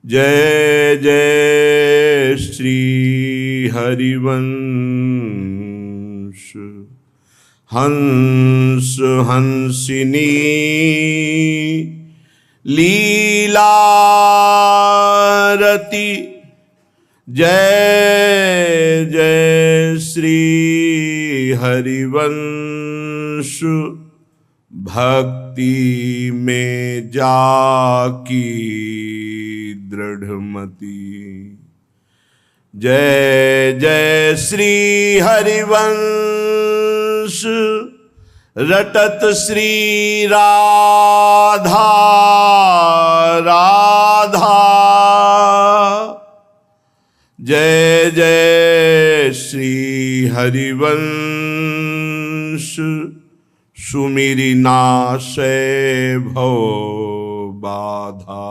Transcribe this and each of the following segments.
जय जय श्री हरिवंश हंस हंसिनी लीलारती। जय जय श्री हरिवंश भक्ति में जाकी दृढ़मति। जय जय श्री हरिवंश रटत श्री राधा राधा। जय जय श्री हरिवंश सुमिरि नाशय भव बाधा।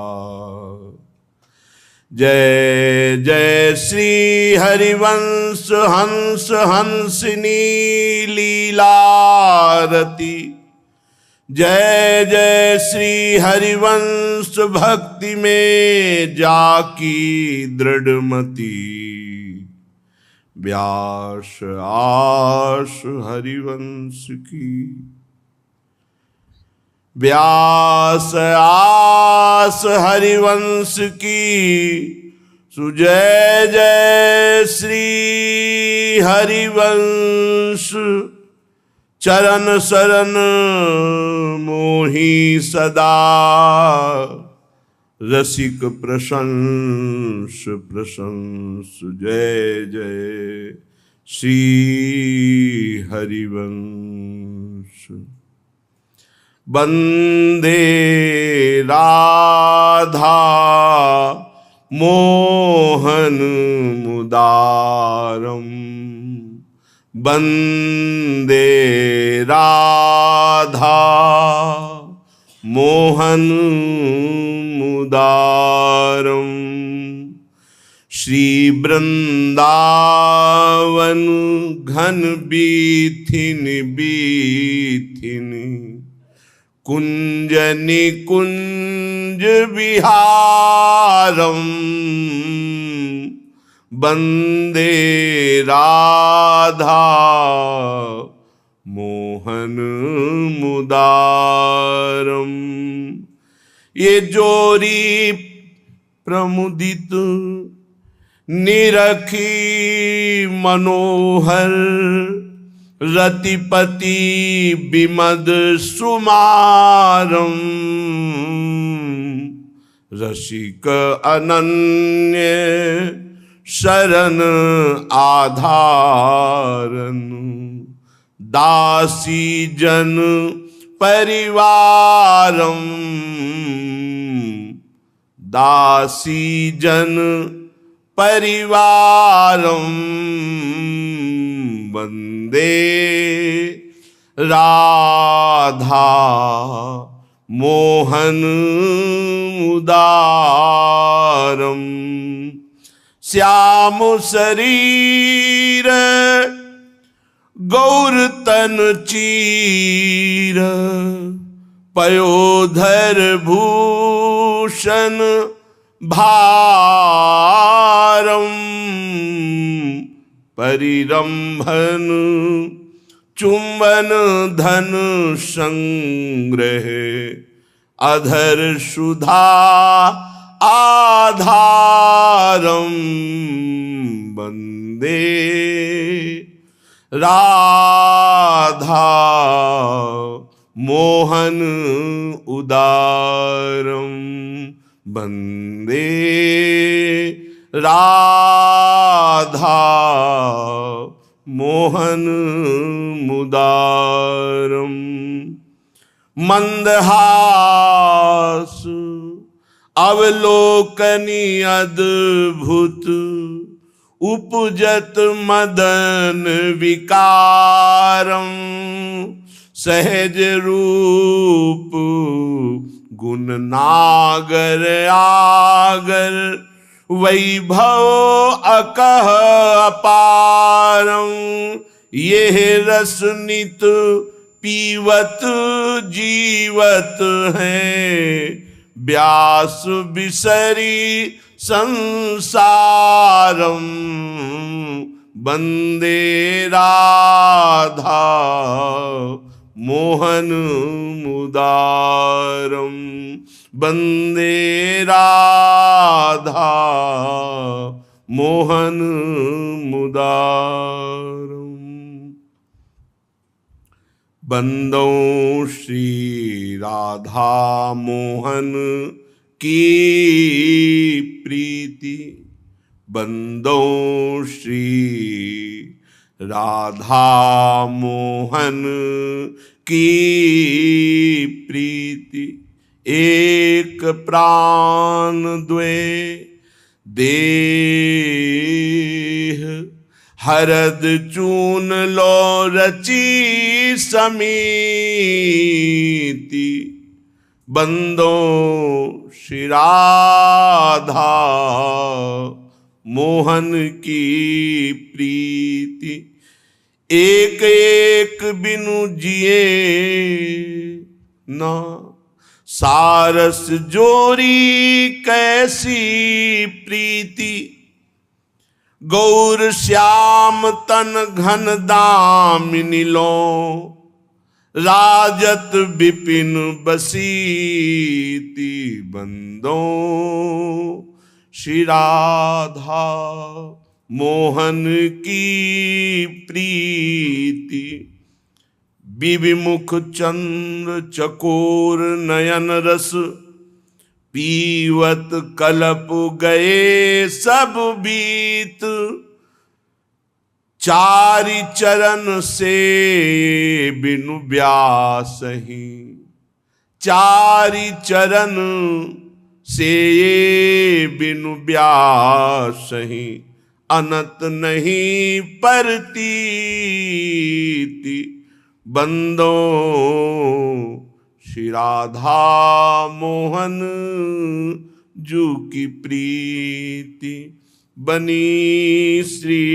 जय जय श्री हरिवंश हंस हंसिनी लीलारती। जय जय श्री हरिवंश भक्ति में जाकी दृढ़मति। व्यास आस हरिवंश की, व्यास आस हरिवंश की। सुजय जय श्री हरिवंश चरण शरण मोहि सदा। रसिक प्रशंस प्रशंस जय जय श्री हरिवंश। वंदे राधा मोहन मुदारम। वंदे राधा मोहन मुदारम। श्री वृंदावन घन बीथिन बीथिन कुंज निकुंज विहारम। वंदे राधा मोहन मुदारम। ये जोरी प्रमुदित निरखी मनोहर रतिपति विमद सुमारम। रसिक अनन्य शरण आधारन। दासी जन परिवारम। दासी जन परिवारम। वंदे राधा मोहन मुदारम। श्याम शरीर गौर तन चीर पयोधर भूषण भारम। परिरंभन चुंबन धन संग्रह अधर सुधा आधारम। वंदे राधा मोहन उदारम। वंदे राधा मोहन मुदारम। मंदहास अवलोकनी अद्भुत उपजत मदन विकारम। सहज रूप गुण नागर आगर वैभव अकह अपारम। यह रसनित पीवत जीवत है व्यास बिसरी संसारम वंदे राधा मोहन मुदारम वंदे राधा मोहन मुदारम। बंदो श्री राधा मोहन की प्रीति, बंदो श्री राधा मोहन की प्रीति। एक प्राण द्वे देह, हरद चून लो रची समीति। बंदो श्री राधा मोहन की प्रीति। एक एक बिनु जिए ना, सारस जोरी कैसी प्रीति। गौर श्याम तन घन दामिनी लो, राजत विपिन बसीति। बंदो श्री राधा मोहन की प्रीति। विविमुख चंद्र चकोर नयन रस, पीवत कलप गए सब बीत। चारि चरण से बिनु ब्यासहि, चारि चरण से बिनु ब्यासहि। अनत नहीं परतीति। बंदो श्री राधा मोहन जू की प्रीति। बनी श्री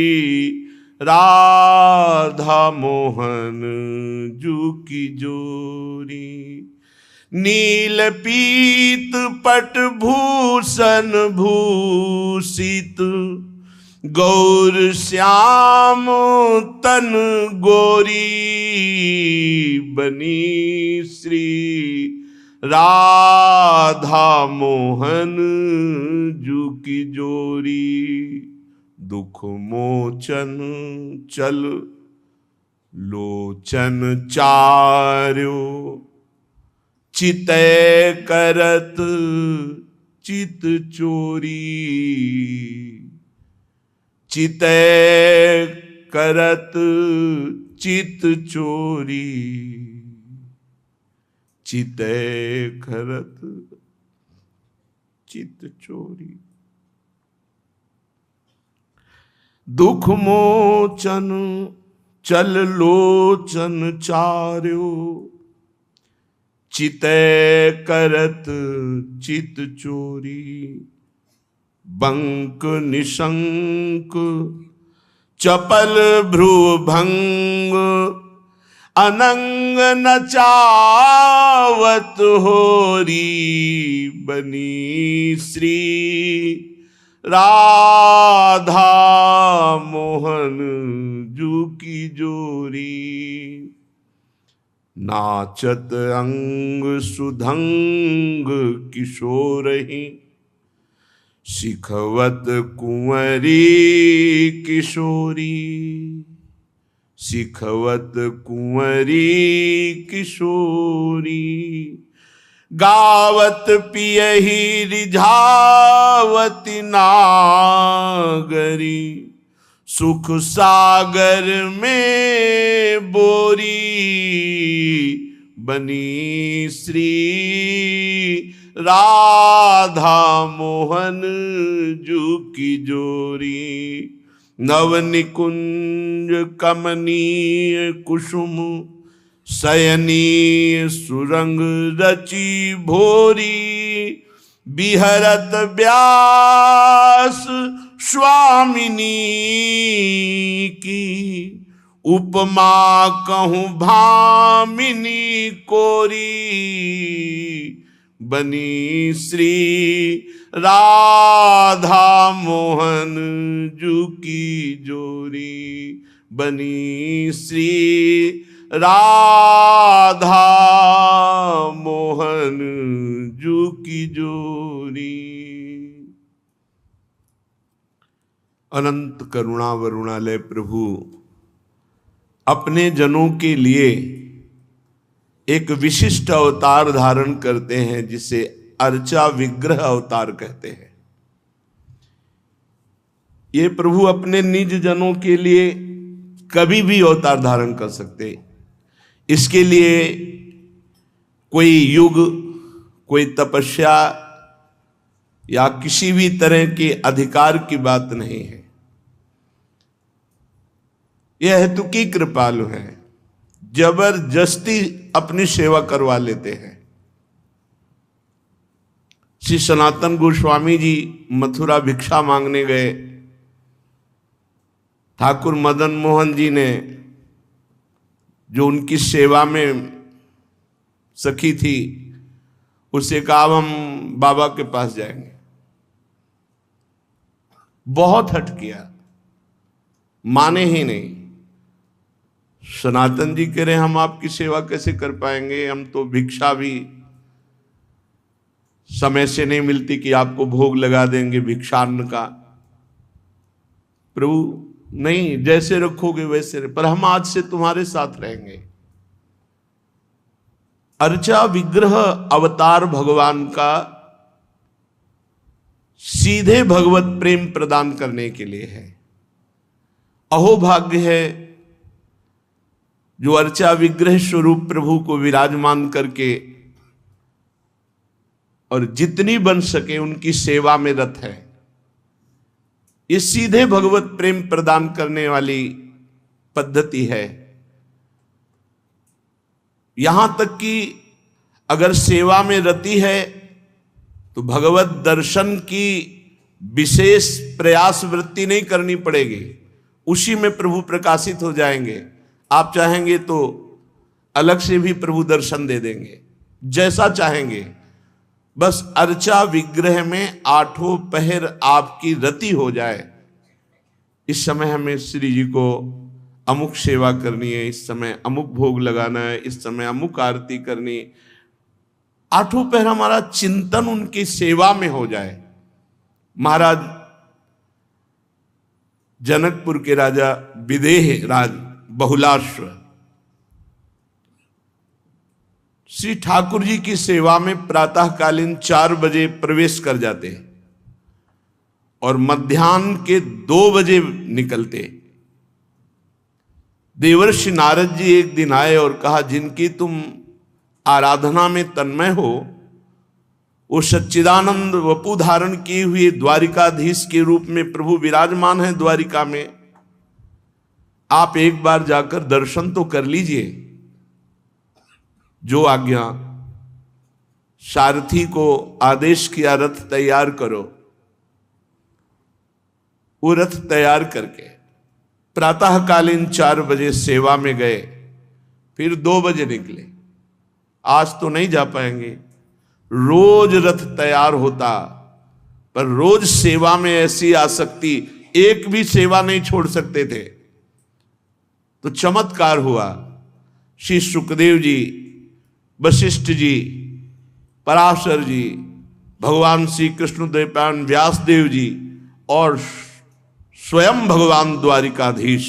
राधा मोहन जू की जोरी। नील पीत पट भूषण भूषित, गौर श्याम तन गोरी। बनी श्री राधा मोहन जू की जोरी। दुख मोचन चल लोचन चार्यो, चितय करत चित चोरी। चितय करत चित चोरी। चितय करत चित चोरी। दुख मोचन चल लोचन चार्यो, चितय करत चित चोरी। बंक निशंक चपल भ्रुभंग, अनंग नचावत होरी। बनी श्री राधा मोहन जू की जोरी। नाचत अंग सुधंग किशोरहि, शिखवत कुंवरी किशोरी। शिखवत कुंवरी किशोरी। गावत पियहि रिझावती नागरी, सुख सागर में बोरी। बनी श्री राधा मोहन जू की जोरी। नव निकुंज कमनीय कुसुम, शयनीय सुरंग रची भोरी। बिहरत व्यास स्वामिनी की, उपमा कहूँ भामिनी कोरी। बनी श्री राधा मोहन जू की जोरी, बनी श्री राधा मोहन जू की जोरी। अनंत करुणा वरुणालय प्रभु अपने जनों के लिए एक विशिष्ट अवतार धारण करते हैं जिसे अर्चा विग्रह अवतार कहते हैं। ये प्रभु अपने निज जनों के लिए कभी भी अवतार धारण कर सकते। इसके लिए कोई युग, कोई तपस्या या किसी भी तरह के अधिकार की बात नहीं है। यह हेतुकी कृपालु है, जबरदस्ती अपनी सेवा करवा लेते हैं। श्री सनातन गोस्वामी जी मथुरा भिक्षा मांगने गए। ठाकुर मदन मोहन जी ने, जो उनकी सेवा में सखी थी, उससे कहा अब हम बाबा के पास जाएंगे। बहुत हट किया, माने ही नहीं। सनातन जी कह रहे हम आपकी सेवा कैसे कर पाएंगे, हम तो भिक्षा भी समय से नहीं मिलती कि आपको भोग लगा देंगे भिक्षान्न का। प्रभु नहीं, जैसे रखोगे वैसे रहे, पर हम आज से तुम्हारे साथ रहेंगे। अर्चा विग्रह अवतार भगवान का सीधे भगवत प्रेम प्रदान करने के लिए है। अहोभाग्य है जो अर्चा विग्रह स्वरूप प्रभु को विराजमान करके और जितनी बन सके उनकी सेवा में रत है। ये सीधे भगवत प्रेम प्रदान करने वाली पद्धति है। यहां तक कि अगर सेवा में रति है तो भगवत दर्शन की विशेष प्रयास वृत्ति नहीं करनी पड़ेगी, उसी में प्रभु प्रकाशित हो जाएंगे। आप चाहेंगे तो अलग से भी प्रभु दर्शन दे देंगे, जैसा चाहेंगे। बस अर्चा विग्रह में आठों पहर आपकी रति हो जाए। इस समय हमें श्री जी को अमुक सेवा करनी है, इस समय अमुक भोग लगाना है, इस समय अमुक आरती करनी, आठों पहर हमारा चिंतन उनकी सेवा में हो जाए। महाराज जनकपुर के राजा विदेह राज बहुलाश्व श्री ठाकुर जी की सेवा में प्रातःकालीन 4 बजे प्रवेश कर जाते और मध्याह्न के 2 बजे निकलते। देवर्षि नारद जी एक दिन आए और कहा, जिनकी तुम आराधना में तन्मय हो, वो सच्चिदानंद वपु धारण किए हुए द्वारिकाधीश के रूप में प्रभु विराजमान है द्वारिका में। आप एक बार जाकर दर्शन तो कर लीजिए। जो आज्ञा। सारथी को आदेश किया, रथ तैयार करो। वो रथ तैयार करके प्रातःकालीन 4 बजे सेवा में गए, फिर 2 बजे निकले। आज तो नहीं जा पाएंगे। रोज रथ तैयार होता, पर रोज सेवा में ऐसी आसक्ति, एक भी सेवा नहीं छोड़ सकते थे। तो चमत्कार हुआ। श्री सुखदेव जी, वशिष्ठ जी, पराशर जी, भगवान श्री कृष्ण द्वैपायन व्यासदेव जी और स्वयं भगवान द्वारिकाधीश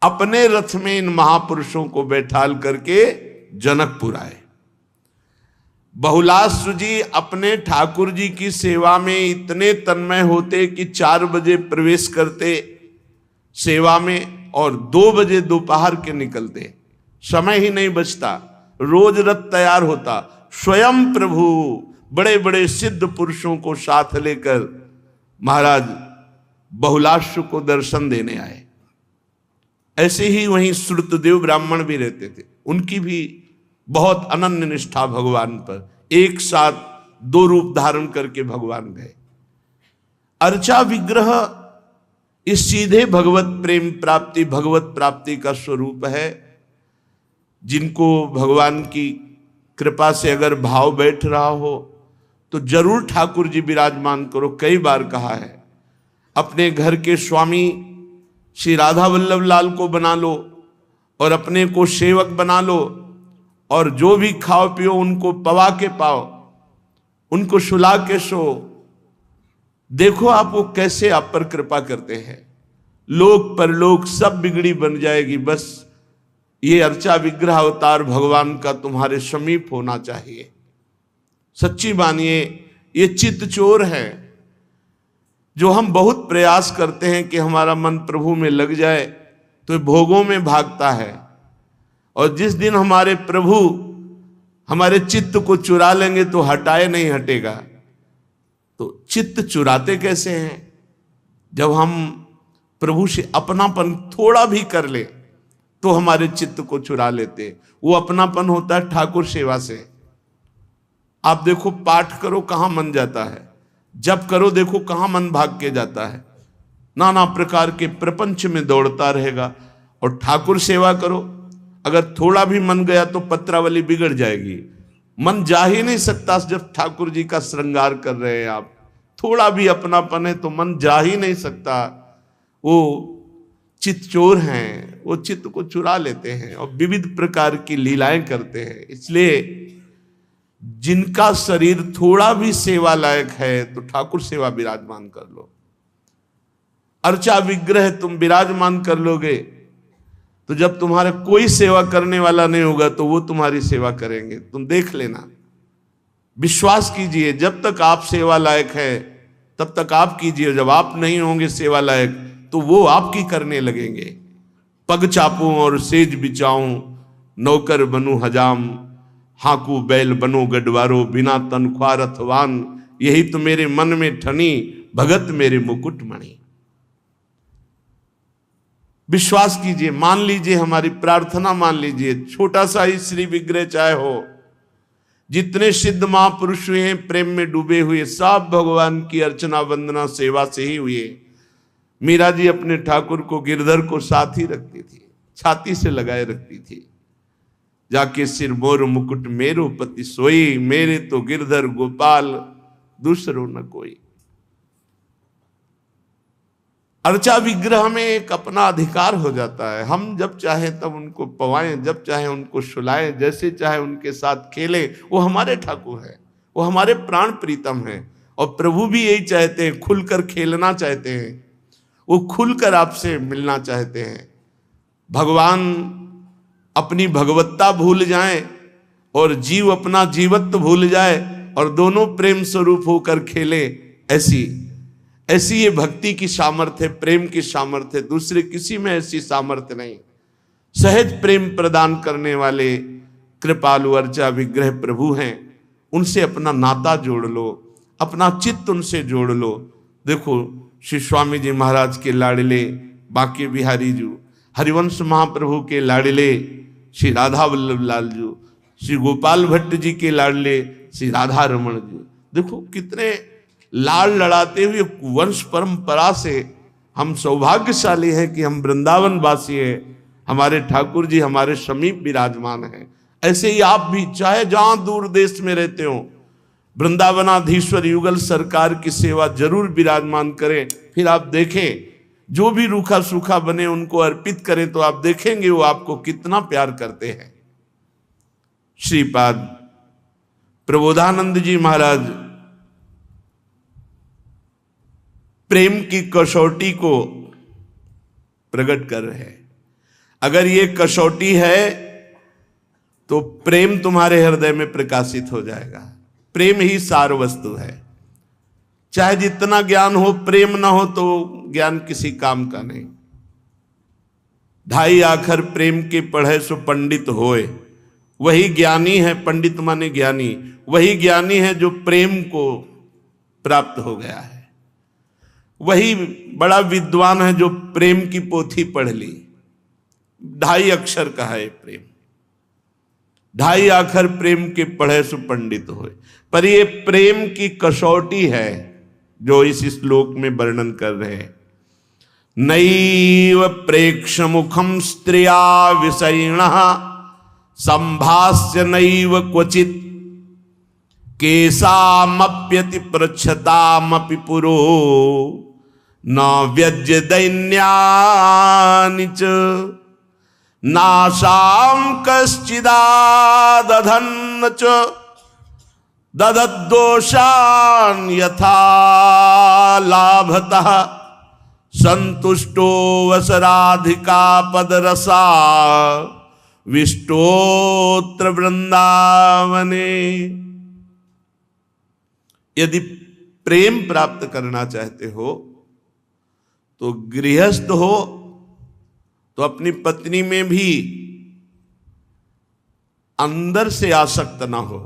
अपने रथ में इन महापुरुषों को बैठाल करके जनकपुर आए। बहुलाश्व जी अपने ठाकुर जी की सेवा में इतने तन्मय होते कि 4 बजे प्रवेश करते सेवा में और 2 बजे दोपहर के निकलते। समय ही नहीं बचता, रोज रथ तैयार होता। स्वयं प्रभु बड़े बड़े सिद्ध पुरुषों को साथ लेकर महाराज बहुलाश्व को दर्शन देने आए। ऐसे ही वहीं श्रुतदेव ब्राह्मण भी रहते थे, उनकी भी बहुत अनन्य निष्ठा भगवान पर। एक साथ 2 रूप धारण करके भगवान गए। अर्चा विग्रह इस सीधे भगवत प्रेम प्राप्ति, भगवत प्राप्ति का स्वरूप है। जिनको भगवान की कृपा से अगर भाव बैठ रहा हो तो जरूर ठाकुर जी विराजमान करो। कई बार कहा है, अपने घर के स्वामी श्री राधा वल्लभ लाल को बना लो और अपने को सेवक बना लो, और जो भी खाओ पियो उनको पवा के पाओ, उनको सुला के सो। देखो आप वो कैसे आप पर कृपा करते हैं। लोक परलोक सब बिगड़ी बन जाएगी, बस ये अर्चा विग्रह अवतार भगवान का तुम्हारे समीप होना चाहिए। सच्ची मानिए, ये चित्त चोर है जो हम बहुत प्रयास करते हैं कि हमारा मन प्रभु में लग जाए तो भोगों में भागता है, और जिस दिन हमारे प्रभु हमारे चित्त को चुरा लेंगे तो हटाए नहीं हटेगा। तो चित्त चुराते कैसे हैं? जब हम प्रभु से अपनापन थोड़ा भी कर ले तो हमारे चित्त को चुरा लेते। वो अपनापन होता है ठाकुर सेवा से। आप देखो, पाठ करो कहां मन जाता है, जप करो देखो कहां मन भाग के जाता है, नाना प्रकार के प्रपंच में दौड़ता रहेगा। और ठाकुर सेवा करो, अगर थोड़ा भी मन गया तो पत्रावली बिगड़ जाएगी। मन जा ही नहीं सकता जब ठाकुर जी का श्रृंगार कर रहे हैं आप। थोड़ा भी अपनापन है तो मन जा ही नहीं सकता। वो चित्त चोर हैं, वो चित्त को चुरा लेते हैं और विविध प्रकार की लीलाएं करते हैं। इसलिए जिनका शरीर थोड़ा भी सेवा लायक है तो ठाकुर सेवा विराजमान कर लो। अर्चा विग्रह तुम विराजमान कर लोगे तो जब तुम्हारा कोई सेवा करने वाला नहीं होगा तो वो तुम्हारी सेवा करेंगे। तुम देख लेना, विश्वास कीजिए, जब तक आप सेवा लायक है तब तक आप कीजिए। जब आप नहीं होंगे सेवा लायक तो वो आपकी करने लगेंगे। पग चापूं और सेज बिछाऊं, नौकर बनूं हजाम, हाकू बैल बनो गडवारो, बिना तनख्वाह रथवान, यही तो मेरे मन में ठनी, भगत मेरे मुकुट मणि। विश्वास कीजिए, मान लीजिए, हमारी प्रार्थना मान लीजिए। छोटा सा ही श्री विग्रह चाहे हो, जितने सिद्ध महापुरुष हुए हैं प्रेम में डूबे हुए, सब भगवान की अर्चना वंदना सेवा से ही हुए। मीरा जी अपने ठाकुर को गिरधर को साथ ही रखती थी, छाती से लगाए रखती थी। जाके सिर मोर मुकुट मेरो पति सोई, मेरे तो गिरधर गोपाल दूसरो न कोई। अर्चा विग्रह में एक अपना अधिकार हो जाता है। हम जब चाहे तब उनको पवाएं, जब चाहे उनको सुलाएं, जैसे चाहे उनके साथ खेलें। वो हमारे ठाकुर है, वो हमारे प्राण प्रीतम है। और प्रभु भी यही चाहते हैं, खुलकर खेलना चाहते हैं, वो खुलकर आपसे मिलना चाहते हैं। भगवान अपनी भगवत्ता भूल जाएं और जीव अपना जीवत्व भूल जाए और दोनों प्रेम स्वरूप होकर खेले, ऐसी ये भक्ति की सामर्थ्य, प्रेम की सामर्थ्य, दूसरे किसी में ऐसी सामर्थ्य नहीं। सहज प्रेम प्रदान करने वाले कृपालु अर्चा विग्रह प्रभु हैं। उनसे अपना नाता जोड़ लो, अपना चित्त उनसे जोड़ लो। देखो, श्री स्वामी जी महाराज के लाडले बांके बिहारी जी, हरिवंश महाप्रभु के लाडले श्री राधा वल्लभ लाल जी, श्री गोपाल भट्ट जी के लाडले श्री राधा रमण जी। देखो कितने लाड़ लड़ाते हुए वंश परंपरा से हम सौभाग्यशाली हैं कि हम वृंदावन वासी हैं। हमारे ठाकुर जी हमारे समीप विराजमान हैं। ऐसे ही आप भी चाहे जहां दूर देश में रहते हो, वृंदावनाधीश्वर युगल सरकार की सेवा जरूर विराजमान करें। फिर आप देखें, जो भी रूखा सूखा बने उनको अर्पित करें तो आप देखेंगे वो आपको कितना प्यार करते हैं। श्रीपाद प्रबोधानंद जी महाराज प्रेम की कसौटी को प्रकट कर रहे हैं। अगर ये कसौटी है तो प्रेम तुम्हारे हृदय में प्रकाशित हो जाएगा। प्रेम ही सार वस्तु है। चाहे जितना ज्ञान हो, प्रेम ना हो तो ज्ञान किसी काम का नहीं। ढाई आखर प्रेम के पढ़े सो पंडित होए, वही ज्ञानी है। पंडित माने ज्ञानी, वही ज्ञानी है जो प्रेम को प्राप्त हो गया है। वही बड़ा विद्वान है जो प्रेम की पोथी पढ़ ली। ढाई अक्षर का है प्रेम, ढाई आखर प्रेम के पढ़े सो पंडित होए। पर ये प्रेम की कसौटी है जो इस श्लोक में वर्णन कर रहे हैं। नैव प्रेक्ष मुखम स्त्रिया विषयिणः संभाष्य नैव क्वचित केशामप्यति पृच्छतामपि पुरो न व्यज्य दैन्यानि च नाशां कश्चिदादधन्न च ददद्दोषान् यथा लाभतः संतुष्टो वसराधिका पदरसा विष्टोत्र वृंदावने। यदि प्रेम प्राप्त करना चाहते हो तो गृहस्थ हो तो अपनी पत्नी में भी अंदर से आसक्त ना हो।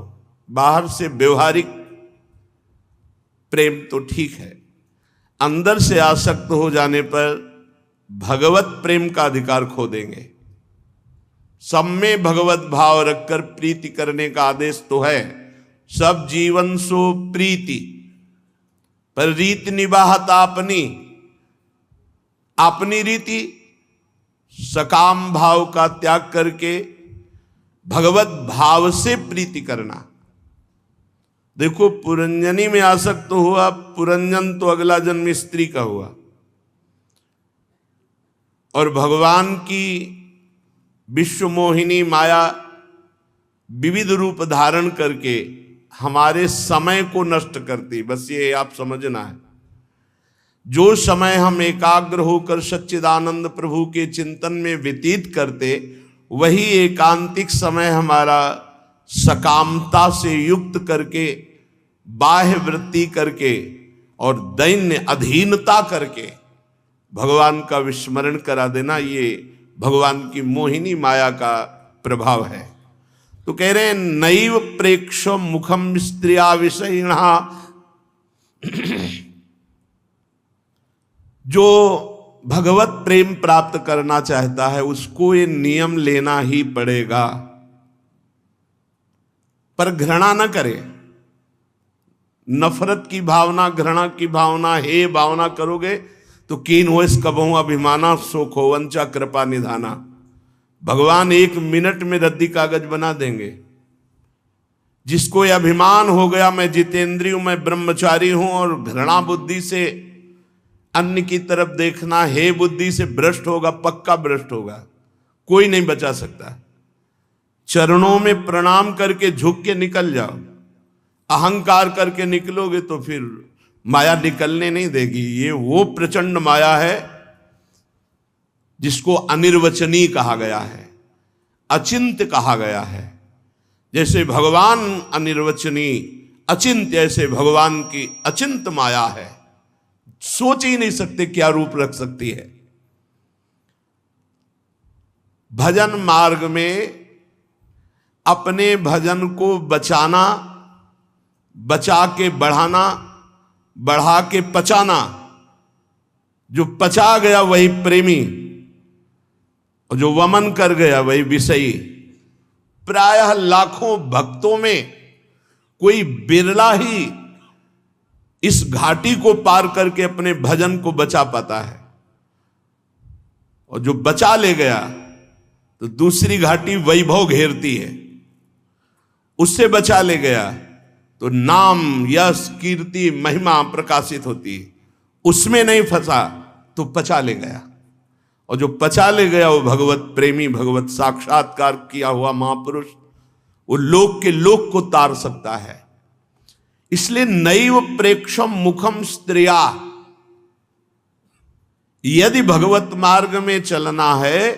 बाहर से व्यवहारिक प्रेम तो ठीक है, अंदर से आसक्त हो जाने पर भगवत प्रेम का अधिकार खो देंगे। सब में भगवत भाव रखकर प्रीति करने का आदेश तो है, सब जीवन सो प्रीति, पर रीति निभाता अपनी रीति सकाम भाव का त्याग करके भगवत भाव से प्रीति करना। देखो पुरंजनी में आसक्त हुआ, पुरंजन तो अगला जन्म स्त्री का हुआ, और भगवान की विश्व मोहिनी माया विविध रूप धारण करके हमारे समय को नष्ट करती। बस ये आप समझना है, जो समय हम एकाग्र होकर सच्चिदानंद प्रभु के चिंतन में व्यतीत करते, वही एकांतिक समय हमारा सकामता से युक्त करके, बाह्य वृत्ति करके और दैन्य अधीनता करके भगवान का विस्मरण करा देना, ये भगवान की मोहिनी माया का प्रभाव है। तो कह रहे हैं नैव प्रेक्ष मुखम स्त्रिया विषयिणा। जो भगवत प्रेम प्राप्त करना चाहता है उसको ये नियम लेना ही पड़ेगा, पर घृणा न करे। नफरत की भावना, घृणा की भावना, हे भावना करोगे तो कीन हो इस कबहू अभिमाना सुख हो वंचा कृपा निधाना। भगवान 1 मिनट में रद्दी कागज बना देंगे। जिसको यह अभिमान हो गया मैं जितेंद्रिय हूं, मैं ब्रह्मचारी हूं, और घृणा बुद्धि से अन्य की तरफ देखना, हे बुद्धि से भ्रष्ट होगा, पक्का भ्रष्ट होगा, कोई नहीं बचा सकता। चरणों में प्रणाम करके झुक के निकल जाओ। अहंकार करके निकलोगे तो फिर माया निकलने नहीं देगी। ये वो प्रचंड माया है जिसको अनिर्वचनीय कहा गया है, अचिंत्य कहा गया है। जैसे भगवान अनिर्वचनीय अचिंत्य, ऐसे भगवान की अचिंत्य माया है, सोच ही नहीं सकते क्या रूप रख सकती है। भजन मार्ग में अपने भजन को बचाना, बचा के बढ़ाना, बढ़ा के पचाना। जो पचा गया वही प्रेमी, और जो वमन कर गया वही विषयी। प्रायः लाखों भक्तों में कोई बिरला ही इस घाटी को पार करके अपने भजन को बचा पाता है, और जो बचा ले गया तो दूसरी घाटी वैभव घेरती है। उससे बचा ले गया तो नाम, यश, कीर्ति, महिमा प्रकाशित होती है। उसमें नहीं फंसा तो पचा ले गया, और जो पचा ले गया वो भगवत प्रेमी, भगवत साक्षात्कार किया हुआ महापुरुष, वो लोक के लोक को तार सकता है। इसलिए नैव प्रेक्षम मुखम स्त्रिया। यदि भगवत मार्ग में चलना है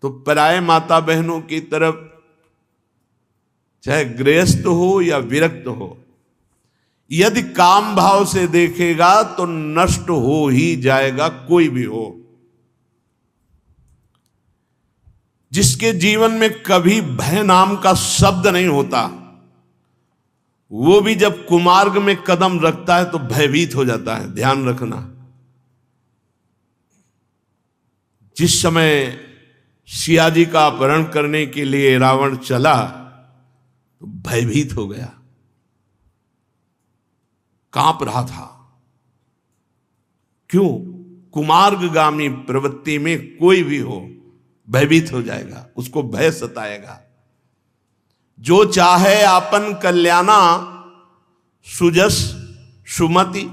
तो पराये माता बहनों की तरफ, चाहे गृहस्थ हो या विरक्त हो, यदि काम भाव से देखेगा तो नष्ट हो ही जाएगा, कोई भी हो। जिसके जीवन में कभी भय नाम का शब्द नहीं होता, वो भी जब कुमार्ग में कदम रखता है तो भयभीत हो जाता है। ध्यान रखना, जिस समय सियाजी का अपहरण करने के लिए रावण चला तो भयभीत हो गया, कांप रहा था। क्यों? कुमार्गगामी प्रवृत्ति में कोई भी हो भयभीत हो जाएगा, उसको भय सताएगा। जो चाहे आपन कल्याणा, सुजस सुमति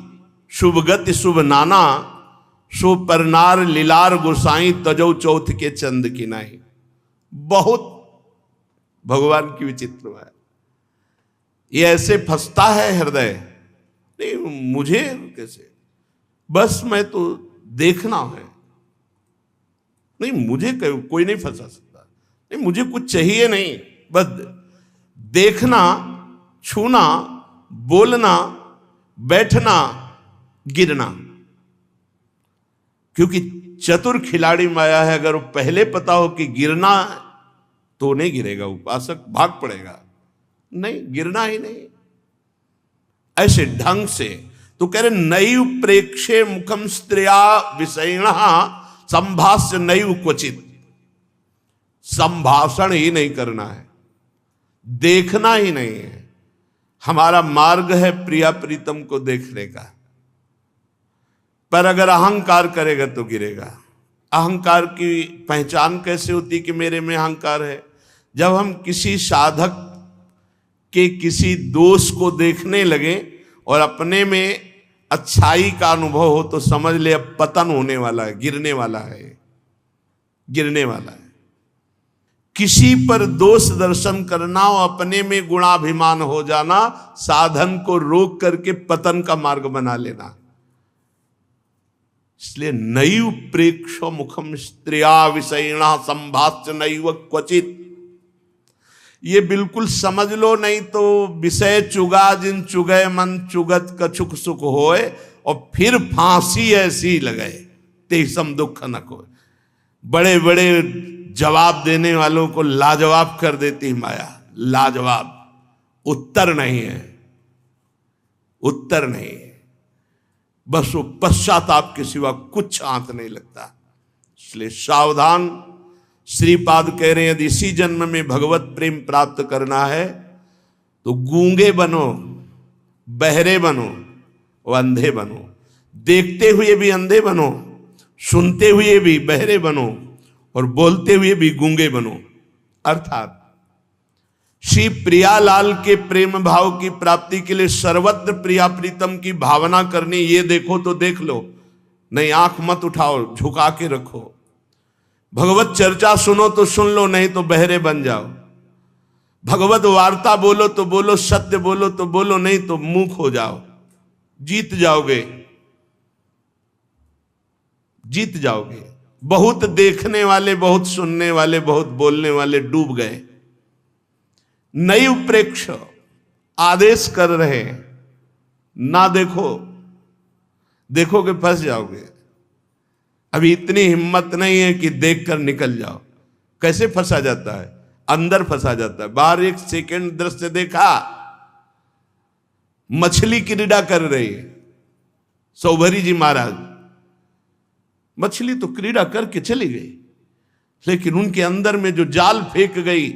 शुभगति शुभ नाना, सो परनार लीलार गोसाई तजो चौथ के चंद की नाई। बहुत भगवान की विचित्र है, ये ऐसे फंसता है हृदय, नहीं मुझे कैसे, बस मैं तो देखना है, नहीं मुझे कोई नहीं फंसा सकता, नहीं मुझे कुछ चाहिए नहीं, बस देखना, छूना, बोलना, बैठना, गिरना। क्योंकि चतुर खिलाड़ी माया है, अगर वो पहले पता हो कि गिरना तो नहीं गिरेगा, उपासक भाग पड़ेगा, नहीं गिरना ही नहीं। ऐसे ढंग से तो कह रहे नैव प्रेक्षे मुखम स्त्रिया विषयिण संभाष्य नैव क्वचित। संभाषण ही नहीं करना है, देखना ही नहीं है। हमारा मार्ग है प्रिया प्रीतम को देखने का, पर अगर अहंकार करेगा तो गिरेगा। अहंकार की पहचान कैसे होती कि मेरे में अहंकार है? जब हम किसी साधक के किसी दोष को देखने लगे और अपने में अच्छाई का अनुभव हो तो समझ ले अब पतन होने वाला है, गिरने वाला है, गिरने वाला है। किसी पर दोष दर्शन करना और अपने में गुणाभिमान हो जाना, साधन को रोक करके पतन का मार्ग बना लेना। इसलिए नैव प्रेक्षो मुखम स्त्रिया विषयिणा संभाष्य नैव क्वचित, ये बिल्कुल समझ लो, नहीं तो विषय चुगा जिन चुगय मन चुगत कछुक सुख होए, और फिर फांसी ऐसी लगे तेसम दुख न कोय। बड़े बड़े जवाब देने वालों को लाजवाब कर देती माया, लाजवाब, उत्तर नहीं है, उत्तर नहीं है, बस वो पश्चाताप के सिवा कुछ आंत नहीं लगता। इसलिए सावधान। श्रीपाद कह रहे हैं यदि इसी जन्म में भगवत प्रेम प्राप्त करना है तो गूंगे बनो, बहरे बनो, और अंधे बनो। देखते हुए भी अंधे बनो, सुनते हुए भी बहरे बनो, और बोलते हुए भी गूंगे बनो। अर्थात श्री प्रियालाल के प्रेम भाव की प्राप्ति के लिए सर्वत्र प्रिया प्रीतम की भावना करनी। ये देखो तो देख लो, नहीं आंख मत उठाओ, झुका के रखो। भगवत चर्चा सुनो तो सुन लो, नहीं तो बहरे बन जाओ। भगवत वार्ता बोलो तो बोलो, सत्य बोलो तो बोलो, नहीं तो मूक हो जाओ। जीत जाओगे, जीत जाओगे। बहुत देखने वाले, बहुत सुनने वाले, बहुत बोलने वाले डूब गए। नैव प्रेक्ष आदेश कर रहे, ना देखो, देखोगे फंस जाओगे। अभी इतनी हिम्मत नहीं है कि देखकर निकल जाओ। कैसे फंसा जाता है? अंदर फंसा जाता है। बाहर एक सेकंड दृश्य देखा, मछली क्रीड़ा कर रही है, सौभरी जी महाराज, मछली तो क्रीड़ा करके चली गई, लेकिन उनके अंदर में जो जाल फेंक गई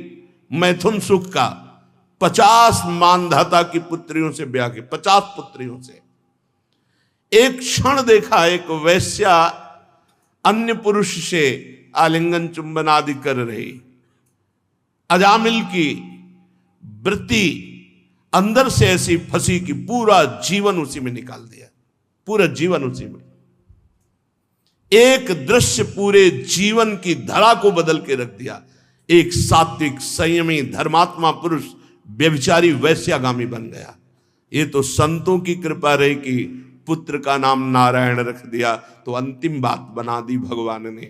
मैथुन सुख का, 50 मानधाता की पुत्रियों से ब्याह के, 50 पुत्रियों से। एक क्षण देखा, एक वैश्या अन्य पुरुष से आलिंगन चुंबन आदि कर रही, अजामिल की वृत्ति अंदर से ऐसी फंसी कि पूरा जीवन उसी में निकाल दिया, पूरा जीवन उसी में। एक दृश्य पूरे जीवन की धरा को बदल के रख दिया। एक सात्विक संयमी धर्मात्मा पुरुष व्यभिचारी वैश्यागामी बन गया। ये तो संतों की कृपा रही कि पुत्र का नाम नारायण रख दिया, तो अंतिम बात बना दी भगवान ने।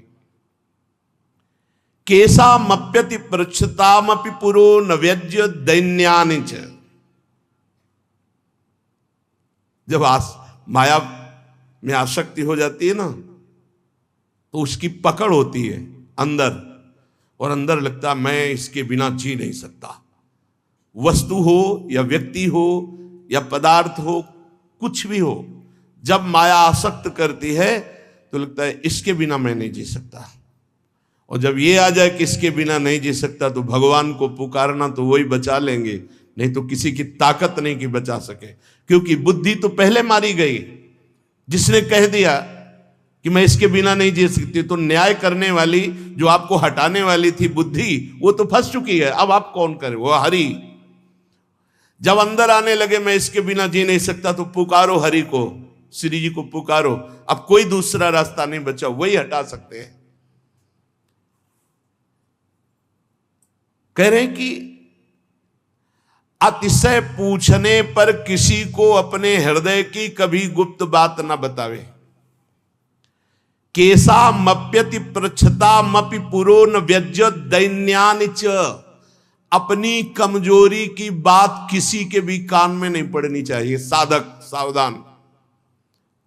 केसा मप्यति पृच्छतामपि पुरो न व्यज्य दैन्यानि च। जब माया में आसक्ति हो जाती है ना, तो उसकी पकड़ होती है अंदर, और अंदर लगता मैं इसके बिना जी नहीं सकता। वस्तु हो या व्यक्ति हो या पदार्थ हो, कुछ भी हो, जब माया आसक्त करती है तो लगता है इसके बिना मैं नहीं जी सकता। और जब ये आ जाए कि इसके बिना नहीं जी सकता, तो भगवान को पुकारना तो वही बचा लेंगे, नहीं तो किसी की ताकत नहीं कि बचा सके। क्योंकि बुद्धि तो पहले मारी गई। जिसने कह दिया कि मैं इसके बिना नहीं जी सकती, तो न्याय करने वाली जो आपको हटाने वाली थी बुद्धि, वो तो फंस चुकी है। अब आप कौन करे? वो हरि। जब अंदर आने लगे मैं इसके बिना जी नहीं सकता, तो पुकारो हरि को, श्री जी को पुकारो। अब कोई दूसरा रास्ता नहीं बचा, वही हटा सकते हैं। कह रहे हैं कि अतिशय पूछने पर किसी को अपने हृदय की कभी गुप्त बात न बतावे। केसा मप्यति पृच्छता मपि पुरो न व्यज्य दैन्यानि च। अपनी कमजोरी की बात किसी के भी कान में नहीं पड़नी चाहिए। साधक सावधान।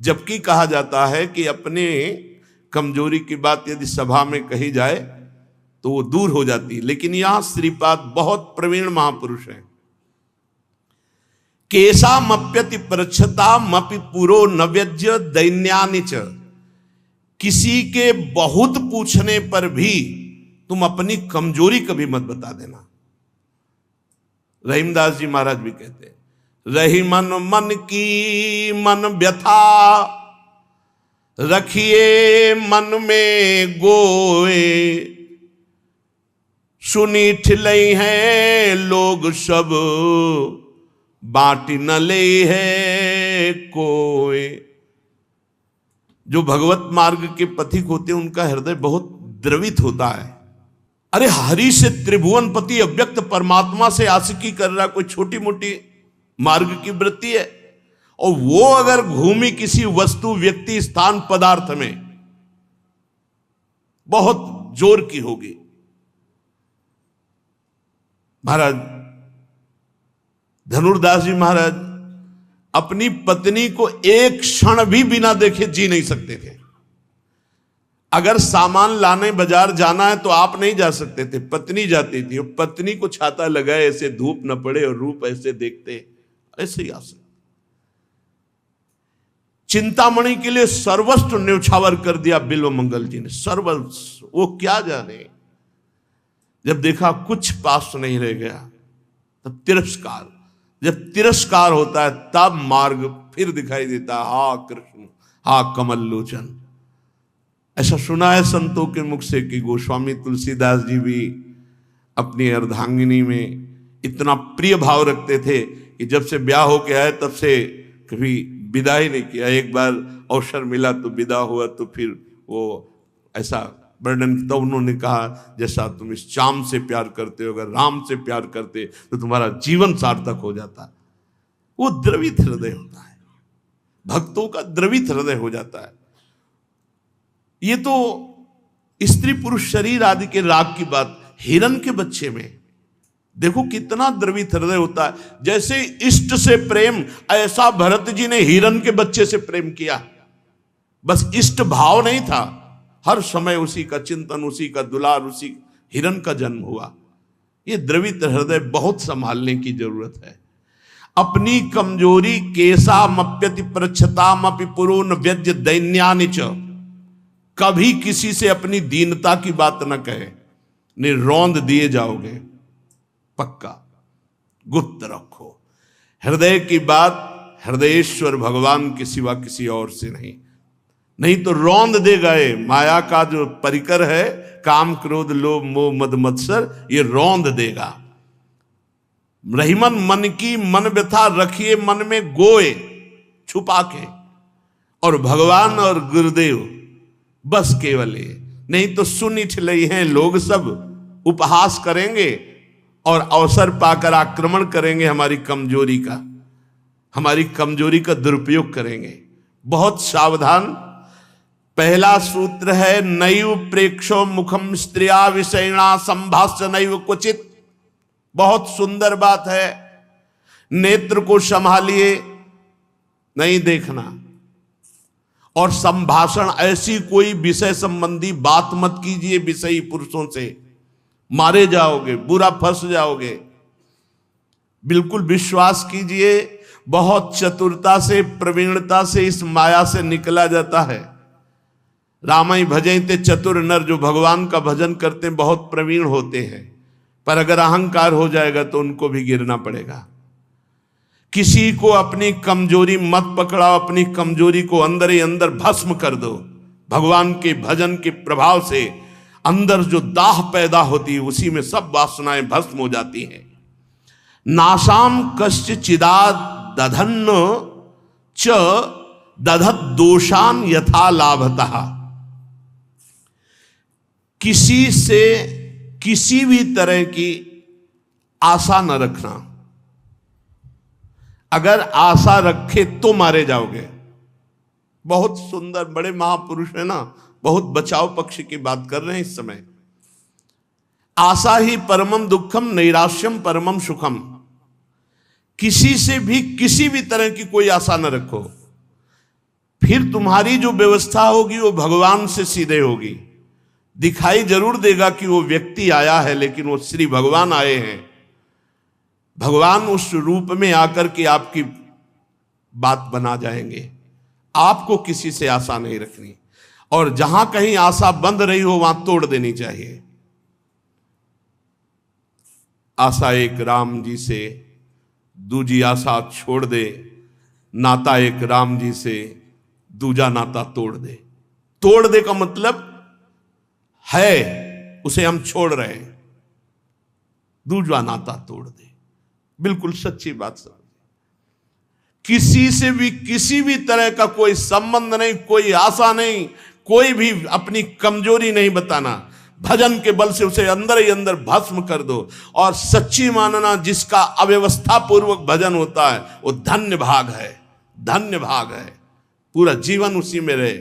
जबकि कहा जाता है कि अपने कमजोरी की बात यदि सभा में कही जाए तो वो दूर हो जाती है, लेकिन यहां श्रीपाद बहुत प्रवीण महापुरुष हैं। केसा मप्यति पृच्छता मपि पुरो न व्यज्य दैन्यानि च। किसी के बहुत पूछने पर भी तुम अपनी कमजोरी कभी मत बता देना। रहीमदास जी महाराज भी कहते हैं, रही मन मन की मन व्यथा, रखिए मन में गोए। सुनी ठिलई हैं लोग सब, बाटी न ले है कोई। जो भगवत मार्ग के पथिक होते हैं उनका हृदय बहुत द्रवित होता है। अरे हरि से, त्रिभुवनपति अव्यक्त परमात्मा से आशिकी कर रहा, कोई छोटी मोटी मार्ग की वृत्ति है? और वो अगर घूमी किसी वस्तु, व्यक्ति, स्थान, पदार्थ में, बहुत जोर की होगी। महाराज धनुर्दास जी महाराज अपनी पत्नी को एक क्षण भी बिना देखे जी नहीं सकते थे। अगर सामान लाने बाजार जाना है तो आप नहीं जा सकते थे, पत्नी जाती थी। और पत्नी को छाता लगाए, ऐसे धूप न पड़े और रूप ऐसे देखते, ऐसे ही आ सकते। चिंतामणि के लिए सर्वस्व न्यौछावर कर दिया बिल्व मंगल जी ने, सर्वस्व। वो क्या जाने, जब देखा कुछ पास नहीं रह गया तब तिरस्कार। जब तिरस्कार होता है तब मार्ग फिर दिखाई देता है। हा कृष्ण, हा कमल लोचन। ऐसा सुना है संतों के मुख से कि गोस्वामी तुलसीदास जी भी अपनी अर्धांगिनी में इतना प्रिय भाव रखते थे कि जब से ब्याह होके आए तब से कभी विदा ही नहीं किया। एक बार अवसर मिला तो विदा हुआ, तो फिर वो ऐसा वर्णन, तो उन्होंने कहा जैसा तुम इस चाम से प्यार करते हो, अगर राम से प्यार करते तो तुम्हारा जीवन सार्थक हो जाता। वो द्रवित हृदय होता है, भक्तों का द्रवित हृदय हो जाता है। ये तो स्त्री पुरुष शरीर आदि के राग की बात। हिरण के बच्चे में देखो कितना द्रवित हृदय होता है। जैसे इष्ट से प्रेम, ऐसा भरत जी ने हिरण के बच्चे से प्रेम किया। बस इष्ट भाव नहीं था, हर समय उसी का चिंतन, उसी का दुलार, उसी हिरण का जन्म हुआ। ये द्रवित हृदय बहुत संभालने की जरूरत है। अपनी कमजोरी केसा मप्यति पृच्छता मपि पुरो न व्यज्य दैन्यानि च। कभी किसी से अपनी दीनता की बात न कहे, नहीं रौंद दिए जाओगे। पक्का गुप्त रखो हृदय की बात, हृदयेश्वर भगवान के सिवा किसी और से नहीं तो रौंद दे गए। माया का जो परिकर है, काम क्रोध लोभ मोह मद मत्सर, ये रौंद देगा। रहीमन मन की मन व्यथा, रखिए मन में गोए छुपा के। और भगवान और गुरुदेव बस केवल ये, नहीं तो सुनी ठिलई हैं लोग सब, उपहास करेंगे और अवसर पाकर आक्रमण करेंगे हमारी कमजोरी का, हमारी कमजोरी का दुरुपयोग करेंगे। बहुत सावधान। पहला सूत्र है, नैव प्रेक्षो मुखम स्त्रिया विषयणा संभाष्य नैव क्वचित। बहुत सुंदर बात है। नेत्र को संभालिए, नहीं देखना। और संभाषण, ऐसी कोई विषय संबंधी बात मत कीजिए विषयी पुरुषों से, मारे जाओगे, बुरा फंस जाओगे। बिल्कुल विश्वास कीजिए, बहुत चतुरता से, प्रवीणता से इस माया से निकला जाता है। रामाई भजन ते चतुर नर, जो भगवान का भजन करते हैं बहुत प्रवीण होते हैं, पर अगर अहंकार हो जाएगा तो उनको भी गिरना पड़ेगा। किसी को अपनी कमजोरी मत पकड़ाओ, अपनी कमजोरी को अंदर ही अंदर भस्म कर दो। भगवान के भजन के प्रभाव से अंदर जो दाह पैदा होती है उसी में सब वासनाएं भस्म हो जाती हैं। नाशाम कश्च चिदा दधन्न च दधत दोषान यथा लाभतः। किसी से किसी भी तरह की आशा न रखना। अगर आशा रखे तो मारे जाओगे। बहुत सुंदर बड़े महापुरुष है ना, बहुत बचाव पक्ष की बात कर रहे हैं इस समय। आशा ही परमम दुखम नैराश्यम परमम सुखम। किसी से भी किसी भी तरह की कोई आशा न रखो। फिर तुम्हारी जो व्यवस्था होगी वो भगवान से सीधे होगी। दिखाई जरूर देगा कि वो व्यक्ति आया है, लेकिन वो श्री भगवान आए हैं। भगवान उस रूप में आकर के आपकी बात बना जाएंगे। आपको किसी से आशा नहीं रखनी, और जहां कहीं आशा बंध रही हो वहां तोड़ देनी चाहिए। आशा एक राम जी से, दूजी आशा छोड़ दे। नाता एक राम जी से, दूजा नाता तोड़ दे। तोड़ दे का मतलब है उसे हम छोड़ रहे हैं, दूजा नाता तोड़ दे। बिल्कुल सच्ची बात समझ। किसी से भी किसी भी तरह का कोई संबंध नहीं, कोई आशा नहीं, कोई भी अपनी कमजोरी नहीं बताना। भजन के बल से उसे अंदर ही अंदर भस्म कर दो। और सच्ची मानना, जिसका अव्यवस्था पूर्वक भजन होता है वो धन्य भाग है, धन्य भाग है। पूरा जीवन उसी में रहे,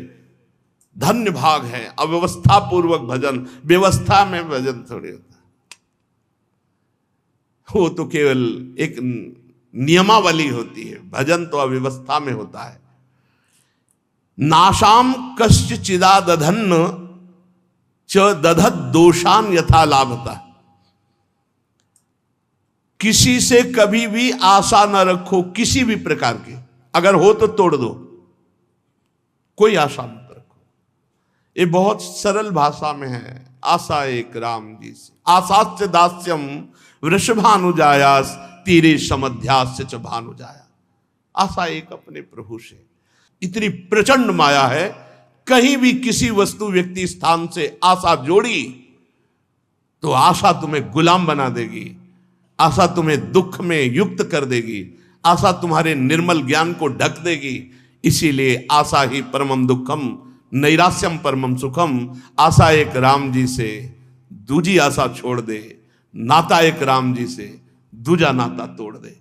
धन्य भाग है। अव्यवस्था पूर्वक भजन, व्यवस्था में भजन थोड़ी होता है, वो तो केवल एक नियमावली होती है। भजन तो अव्यवस्था में होता है। नाशाम कश्च चिदा दधन्न च दधत दोषान यथा लाभता। किसी से कभी भी आशा न रखो, किसी भी प्रकार की। अगर हो तो तोड़ दो, कोई आशा मत रखो। ये बहुत सरल भाषा में है। आशा एक राम जी से। आशास्य दास्यम वृषभानुजायास तीरे समध्यास्य च भानुजाया। आशा एक अपने प्रभु से। इतनी प्रचंड माया है, कहीं भी किसी वस्तु व्यक्ति स्थान से आशा जोड़ी तो आशा तुम्हें गुलाम बना देगी। आशा तुम्हें दुख में युक्त कर देगी। आशा तुम्हारे निर्मल ज्ञान को ढक देगी। इसीलिए आशा ही परमम दुखम नैराश्यम परमम सुखम। आशा एक राम जी से, दूजी आशा छोड़ दे। नाता एक राम जी से, दूजा नाता तोड़ दे।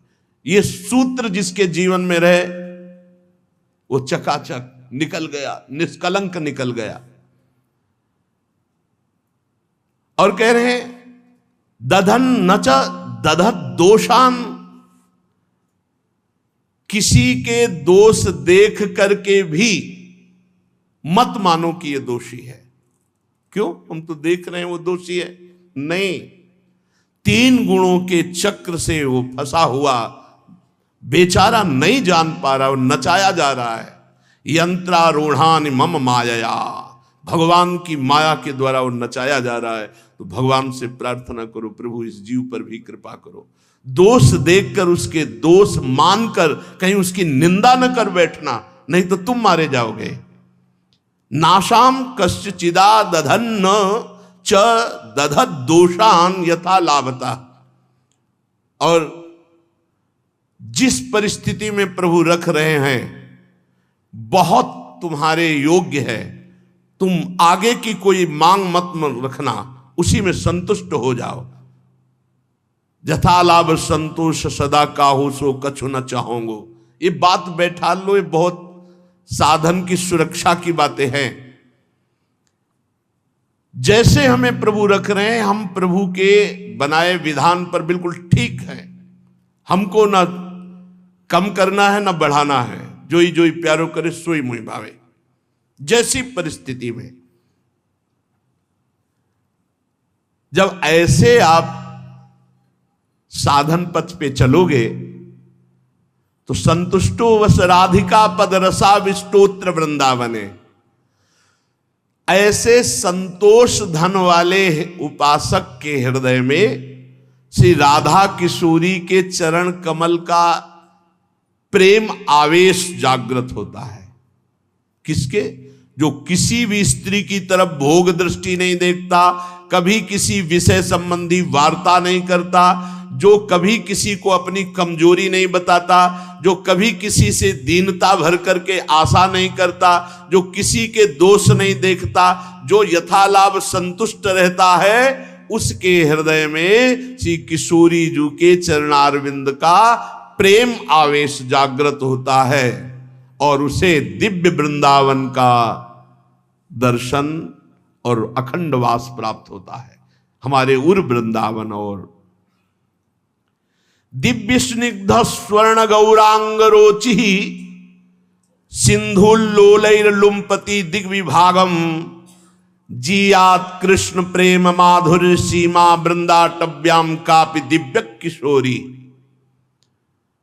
ये सूत्र जिसके जीवन में रहे वो चकाचक निकल गया, निष्कलंक निकल गया। और कह रहे हैं दधन नच दधत दोषान। किसी के दोष देख करके भी मत मानो कि ये दोषी है। क्यों? हम तो देख रहे हैं वो दोषी है। नहीं, तीन गुणों के चक्र से वो फंसा हुआ बेचारा नहीं जान पा रहा, वो नचाया जा रहा है। यंत्रारूढ़ान मम माया। भगवान की माया के द्वारा वो नचाया जा रहा है। तो भगवान से प्रार्थना करो, प्रभु इस जीव पर भी कृपा करो। दोष देखकर उसके दोष मानकर कहीं उसकी निंदा न कर बैठना, नहीं तो तुम मारे जाओगे। नाशाम कश्चिदा दधन्न च दधत दोषान यथा लाभता। और जिस परिस्थिति में प्रभु रख रहे हैं बहुत तुम्हारे योग्य है। तुम आगे की कोई मांग मत रखना, उसी में संतुष्ट हो जाओ। जथा लाभ संतोष सदा काहू सो कछु न चाहोगो। ये बात बैठा लो, ये बहुत साधन की सुरक्षा की बातें हैं। जैसे हमें प्रभु रख रहे हैं, हम प्रभु के बनाए विधान पर बिल्कुल ठीक है। हमको ना कम करना है ना बढ़ाना है। जोई जोई प्यारो करे सोई मुई भावे। जैसी परिस्थिति में जब ऐसे आप साधन पथ पे चलोगे तो संतुष्टो वस राधिका पद रसा विष्टोत्र वृंदावने। ऐसे संतोष धन वाले उपासक के हृदय में श्री राधा किशोरी के चरण कमल का प्रेम आवेश जागृत होता है। किसके? जो किसी भी स्त्री की तरफ भोग दृष्टि नहीं देखता, कभी किसी विषय संबंधी वार्ता नहीं करता, जो कभी किसी को अपनी कमजोरी नहीं बताता, जो कभी किसी से दीनता भर करके आशा नहीं करता, जो किसी के दोष नहीं देखता, जो यथालाभ संतुष्ट रहता है, उसके हृदय में श्री किशोरी जी के चरणारविंद का प्रेम आवेश जागृत होता है और उसे दिव्य वृंदावन का दर्शन और अखंड वास प्राप्त होता है। हमारे उर वृंदावन और दिव्य स्निग्ध स्वर्ण गौरांग रोचि सिंधुल्लोलैर्लुम्पति दिग्विभागम जियात कृष्ण प्रेम माधुर्य सीमा वृंदाटव्याम कापि दिव्य किशोरी।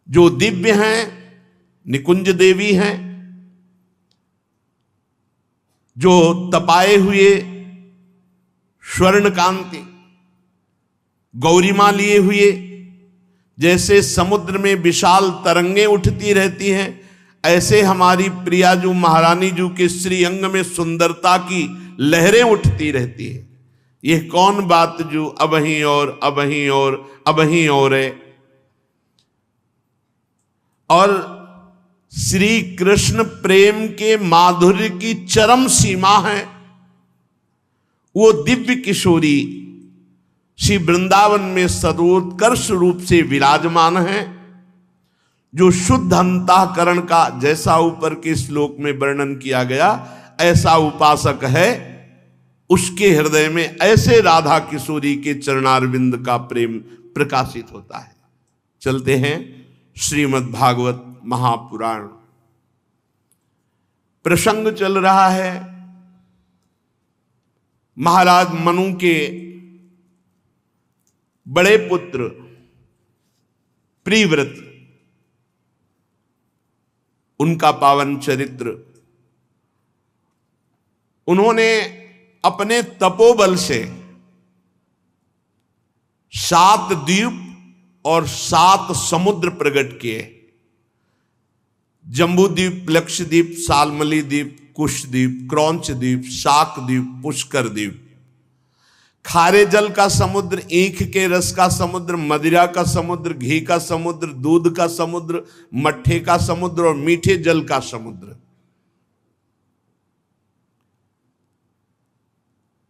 जो दिव्य हैं, निकुंज देवी हैं, जो तपाए हुए स्वर्ण कांति गौरीमा लिए हुए, जैसे समुद्र में विशाल तरंगें उठती रहती हैं, ऐसे हमारी प्रिया जो महारानी जी के श्री अंग में सुंदरता की लहरें उठती रहती है। यह कौन बात जो अबहीं और अबहीं और अबहीं और है। और श्री कृष्ण प्रेम के माधुर्य की चरम सीमा है। वो दिव्य किशोरी श्री वृंदावन में सदोत्कर्ष रूप से विराजमान है, जो शुद्ध अंतःकरण का, जैसा ऊपर के श्लोक में वर्णन किया गया, ऐसा उपासक है। उसके हृदय में ऐसे राधा किशोरी के चरणारविंद का प्रेम प्रकाशित होता है। चलते हैं श्रीमद् भागवत महापुराण। प्रसंग चल रहा है महाराज मनु के बड़े पुत्र प्रिव्रत, उनका पावन चरित्र। उन्होंने अपने तपोबल से 7 द्वीप और 7 समुद्र प्रकट किए। जम्बूद्वीप, लक्षद्वीप, सालमली द्वीप, कुशद्वीप, क्रौंच द्वीप, शाक द्वीप, पुष्कर द्वीप। खारे जल का समुद्र, ईख के रस का समुद्र, मदिरा का समुद्र, घी का समुद्र, दूध का समुद्र, मट्ठे का समुद्र और मीठे जल का समुद्र।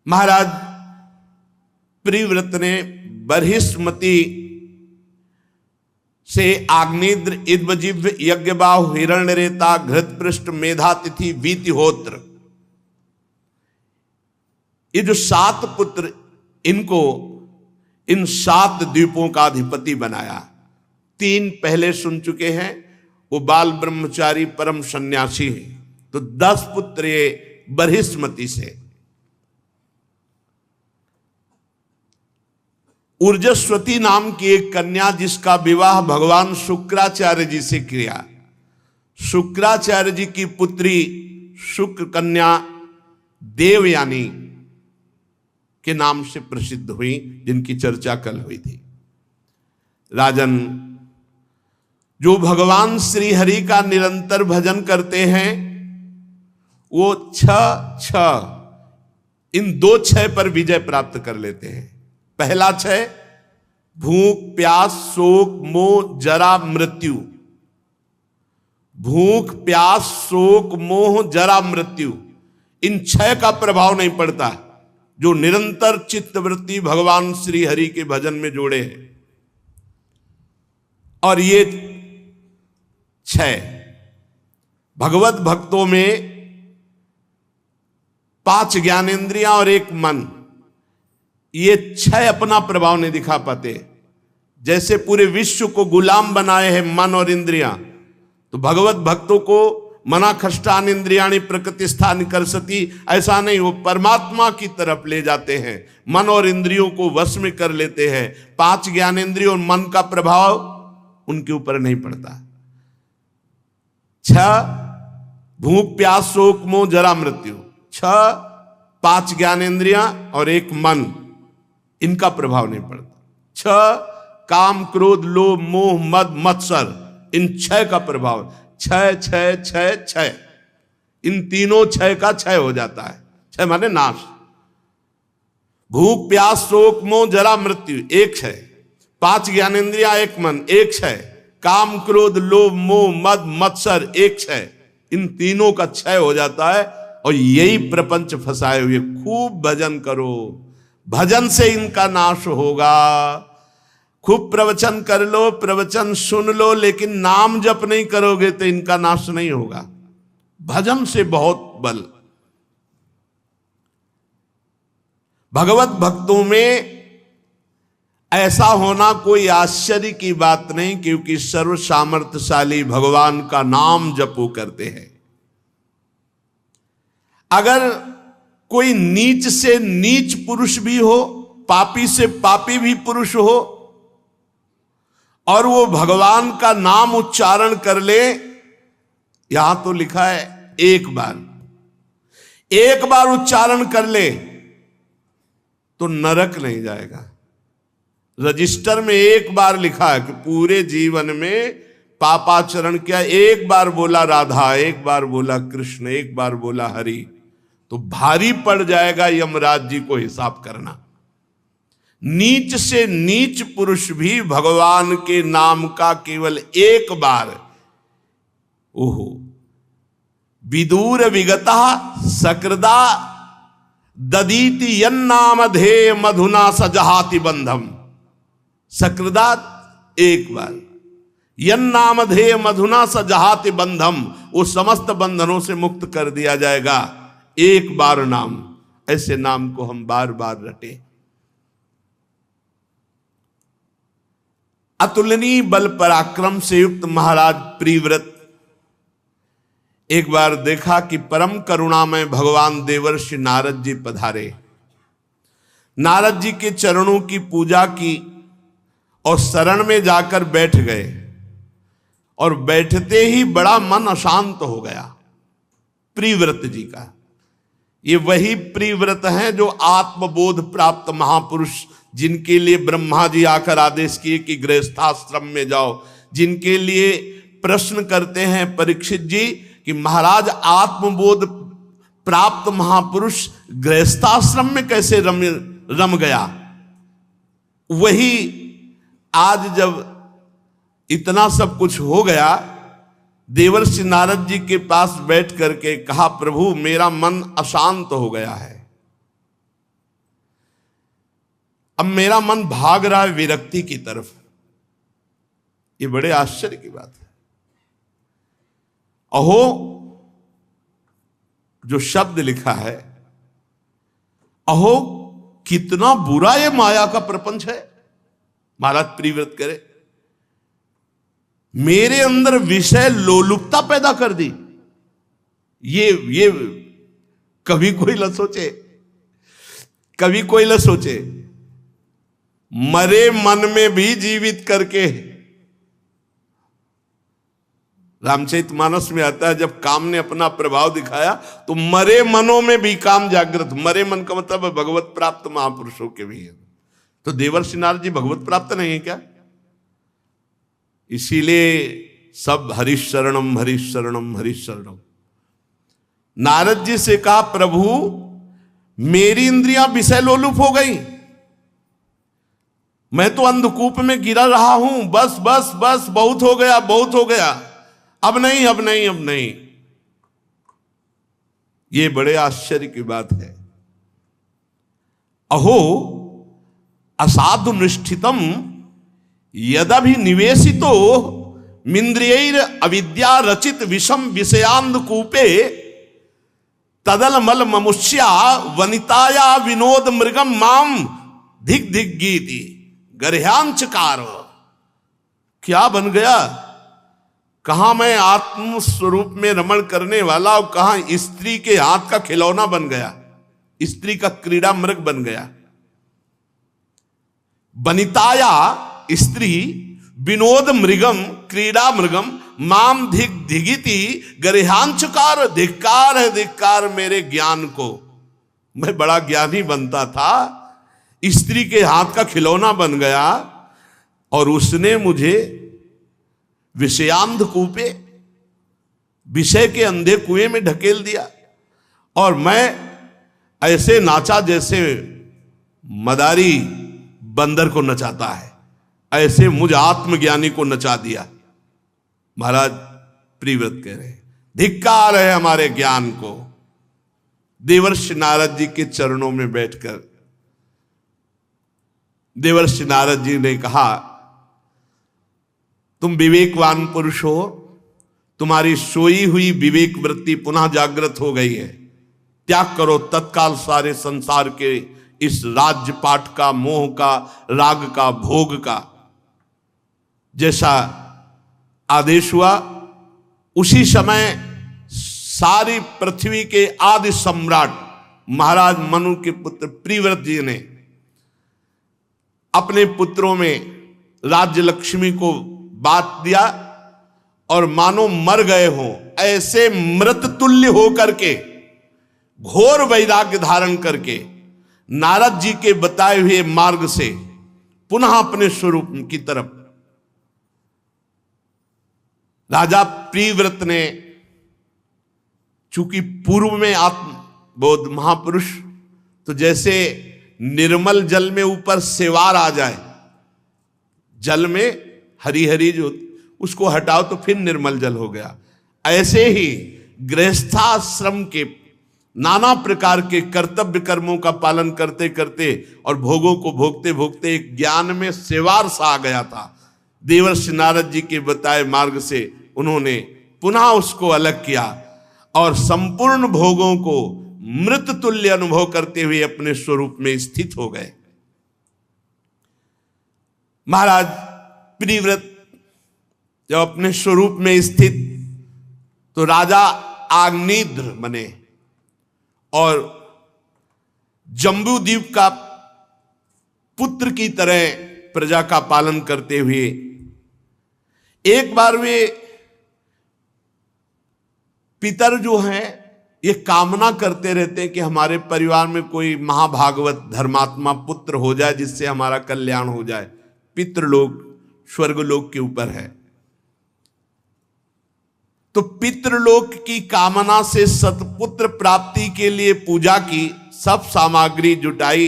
महाराज प्रिव्रत ने बर्हिस्मती से आग्नेद्र, इद्वजिह्व, यज्ञबाहु, हिरण्यरेता, घृतपृष्ठ, मेधातिथि, वीतिहोत्र, ये जो 7 पुत्र, इनको इन 7 द्वीपों का अधिपति बनाया। 3 पहले सुन चुके हैं, वो बाल ब्रह्मचारी परम सन्यासी हैं। तो 10 पुत्र ये बर्हिस्मती से। ऊर्जस्वती नाम की एक कन्या, जिसका विवाह भगवान शुक्राचार्य जी से किया। शुक्राचार्य जी की पुत्री शुक्र कन्या देवयानी के नाम से प्रसिद्ध हुई, जिनकी चर्चा कल हुई थी। राजन, जो भगवान श्री हरि का निरंतर भजन करते हैं, वो 6 इन 2 क्षय पर विजय प्राप्त कर लेते हैं। पहला क्षय भूख, प्यास, शोक, मोह, जरा, मृत्यु। भूख, प्यास, शोक, मोह, जरा, मृत्यु, इन 6 का प्रभाव नहीं पड़ता जो निरंतर चित्तवृत्ति भगवान श्री हरि के भजन में जोड़े हैं। और ये 6 भगवत भक्तों में 5 ज्ञानेंद्रियां और 1 मन, ये 6 अपना प्रभाव नहीं दिखा पाते। जैसे पूरे विश्व को गुलाम बनाए हैं मन और इंद्रियां, तो भगवत भक्तों को मना खष्टान इंद्रियाणि प्रकृतिस्थान करसती, ऐसा नहीं, वो परमात्मा की तरफ ले जाते हैं, मन और इंद्रियों को वश में कर लेते हैं। 5 ज्ञानेंद्रियों और मन का प्रभाव उनके ऊपर नहीं पड़ता। 6 भूख, प्यास, शोक, मोह, जरा, मृत्यु। 6 5 ज्ञानेंद्रियां और 1 मन, इनका प्रभाव नहीं पड़ता। 6 काम, क्रोध, लोभ, मोह, मद, मत्सर, इन 6 का प्रभाव। 6 6 6 6 इन तीनों क्षय का क्षय हो जाता है। क्षय माने नाश। भूख प्यास शोक मोह जरा मृत्यु एक क्षय, 5 ज्ञानेंद्रिया एक मन एक क्षय, काम क्रोध लोभ मोह मद मत्सर एक क्षय। इन तीनों का क्षय हो जाता है और यही प्रपंच फंसाए हुए। खूब भजन करो, भजन से इनका नाश होगा। खूब प्रवचन कर लो, प्रवचन सुन लो, लेकिन नाम जप नहीं करोगे तो इनका नाश नहीं होगा। भजन से बहुत बल। भगवत भक्तों में ऐसा होना कोई आश्चर्य की बात नहीं, क्योंकि सर्व सामर्थ्यशाली भगवान का नाम जपो करते हैं। अगर कोई नीच से नीच पुरुष भी हो, पापी से पापी भी पुरुष हो, और वो भगवान का नाम उच्चारण कर ले, यहां तो लिखा है एक बार उच्चारण कर ले तो नरक नहीं जाएगा। रजिस्टर में एक बार लिखा है कि पूरे जीवन में पापाचरण किया, एक बार बोला राधा, एक बार बोला कृष्ण, एक बार बोला हरि, तो भारी पड़ जाएगा यमराज जी को हिसाब करना। नीच से नीच पुरुष भी भगवान के नाम का केवल एक बार, ओहो, विदूर विगता सकृदा ददीति यन्नामधे मधुना सजहाति बंधम। सकृदा एक बार, यन्नामधे मधुना सजहाति बंधम, वो समस्त बंधनों से मुक्त कर दिया जाएगा। एक बार नाम, ऐसे नाम को हम बार बार रटे। अतुलनीय बल पराक्रम से युक्त महाराज प्रिव्रत एक बार देखा कि परम करुणामय भगवान देवर्षि नारद जी पधारे। नारद जी के चरणों की पूजा की और शरण में जाकर बैठ गए, और बैठते ही बड़ा मन अशांत हो गया प्रिव्रत जी का। ये वही प्रिव्रत हैं जो आत्मबोध प्राप्त महापुरुष, जिनके लिए ब्रह्मा जी आकर आदेश किए कि गृहस्थाश्रम में जाओ, जिनके लिए प्रश्न करते हैं परीक्षित जी कि महाराज आत्मबोध प्राप्त महापुरुष गृहस्थाश्रम में कैसे रम गया। वही आज जब इतना सब कुछ हो गया, देवर्षि नारद जी के पास बैठ करके कहा, प्रभु मेरा मन अशांत हो गया है, अब मेरा मन भाग रहा है विरक्ति की तरफ। ये बड़े आश्चर्य की बात है। अहो जो शब्द लिखा है, अहो कितना बुरा ये माया का प्रपंच है। महाराज प्रिव्रत करे, मेरे अंदर विषय लोलुपता पैदा कर दी। ये कभी कोई न सोचे, कभी कोई न सोचे, मरे मन में भी जीवित करके। रामचरितमानस में आता है, जब काम ने अपना प्रभाव दिखाया तो मरे मनों में भी काम जागृत। मरे मन का मतलब भगवत प्राप्त महापुरुषों के भी है। तो देवर्षि नारद जी भगवत प्राप्त नहीं है क्या? इसीलिए सब हरीश शरणम हरीश शरणम हरीश शरणम। नारद जी से कहा, प्रभु मेरी इंद्रियां विषय लोलुप हो गई, मैं तो अंधकूप में गिरा रहा हूं, बस बस बस बहुत हो गया, बहुत हो गया, अब नहीं अब नहीं अब नहीं। ये बड़े आश्चर्य की बात है। अहो असाधु निष्ठितम यदभिनिवेशितो मिंद्रियैर अविद्या रचित विषम विषयांधकूपे तदलमल ममुष्या वनिताया विनोद मृगम माम धिक धिक गीति गर्ह्यांचकार। क्या बन गया? कहां मैं आत्म स्वरूप में रमण करने वाला और कहां स्त्री के हाथ का खिलौना बन गया, स्त्री का क्रीड़ा मृग बन गया। वनिताया स्त्री, विनोद मृगम क्रीड़ा मृगम, माम धिक धिगिति गर्ह्यांचकार। धिक्कार है धिक्कार मेरे ज्ञान को। मैं बड़ा ज्ञानी बनता था, स्त्री के हाथ का खिलौना बन गया और उसने मुझे विषयांधकूपे, विषय के अंधे कुएं में ढकेल दिया और मैं ऐसे नाचा जैसे मदारी बंदर को नचाता है, ऐसे मुझ आत्मज्ञानी को नचा दिया। महाराज प्रियव्रत कह रहे हैं धिक्कार है हमारे ज्ञान को। देवर्षि नारद जी के चरणों में बैठकर देवर्षि नारद जी ने कहा, तुम विवेकवान पुरुष हो, तुम्हारी सोई हुई विवेक वृत्ति पुनः जागृत हो गई है। त्याग करो तत्काल सारे संसार के इस राज्य पाठ का, मोह का, राग का, भोग का। जैसा आदेश हुआ उसी समय सारी पृथ्वी के आदि सम्राट महाराज मनु के पुत्र प्रियव्रत जी ने अपने पुत्रों में राज्य लक्ष्मी को बांट दिया और मानो मर गए हों ऐसे मृत तुल्य होकर के, घोर वैराग्य धारण करके नारद जी के बताए हुए मार्ग से पुनः अपने स्वरूप की तरफ राजा प्रियव्रत ने, चूंकि पूर्व में आत्मबोध महापुरुष, तो जैसे निर्मल जल में ऊपर सेवार आ जाए, जल में हरी हरी जो उसको हटाओ तो फिर निर्मल जल हो गया, ऐसे ही गृहस्थाश्रम के नाना प्रकार के कर्तव्य कर्मों का पालन करते करते और भोगों को भोगते भोगते एक ज्ञान में सेवार सा आ गया था। देवर्षि नारद जी के बताए मार्ग से उन्होंने पुनः उसको अलग किया और संपूर्ण भोगों को मृत तुल्य अनुभव करते हुए अपने स्वरूप में स्थित हो गए। महाराज प्रियव्रत जब अपने स्वरूप में स्थित, तो राजा आग्नेयद्र बने और जम्बूद्वीप का पुत्र की तरह प्रजा का पालन करते हुए एक बार वे पितर जो हैं ये कामना करते रहते हैं कि हमारे परिवार में कोई महाभागवत धर्मात्मा पुत्र हो जाए जिससे हमारा कल्याण हो जाए। पितृलोक स्वर्गलोक के ऊपर है, तो पितृलोक की कामना से सतपुत्र प्राप्ति के लिए पूजा की, सब सामग्री जुटाई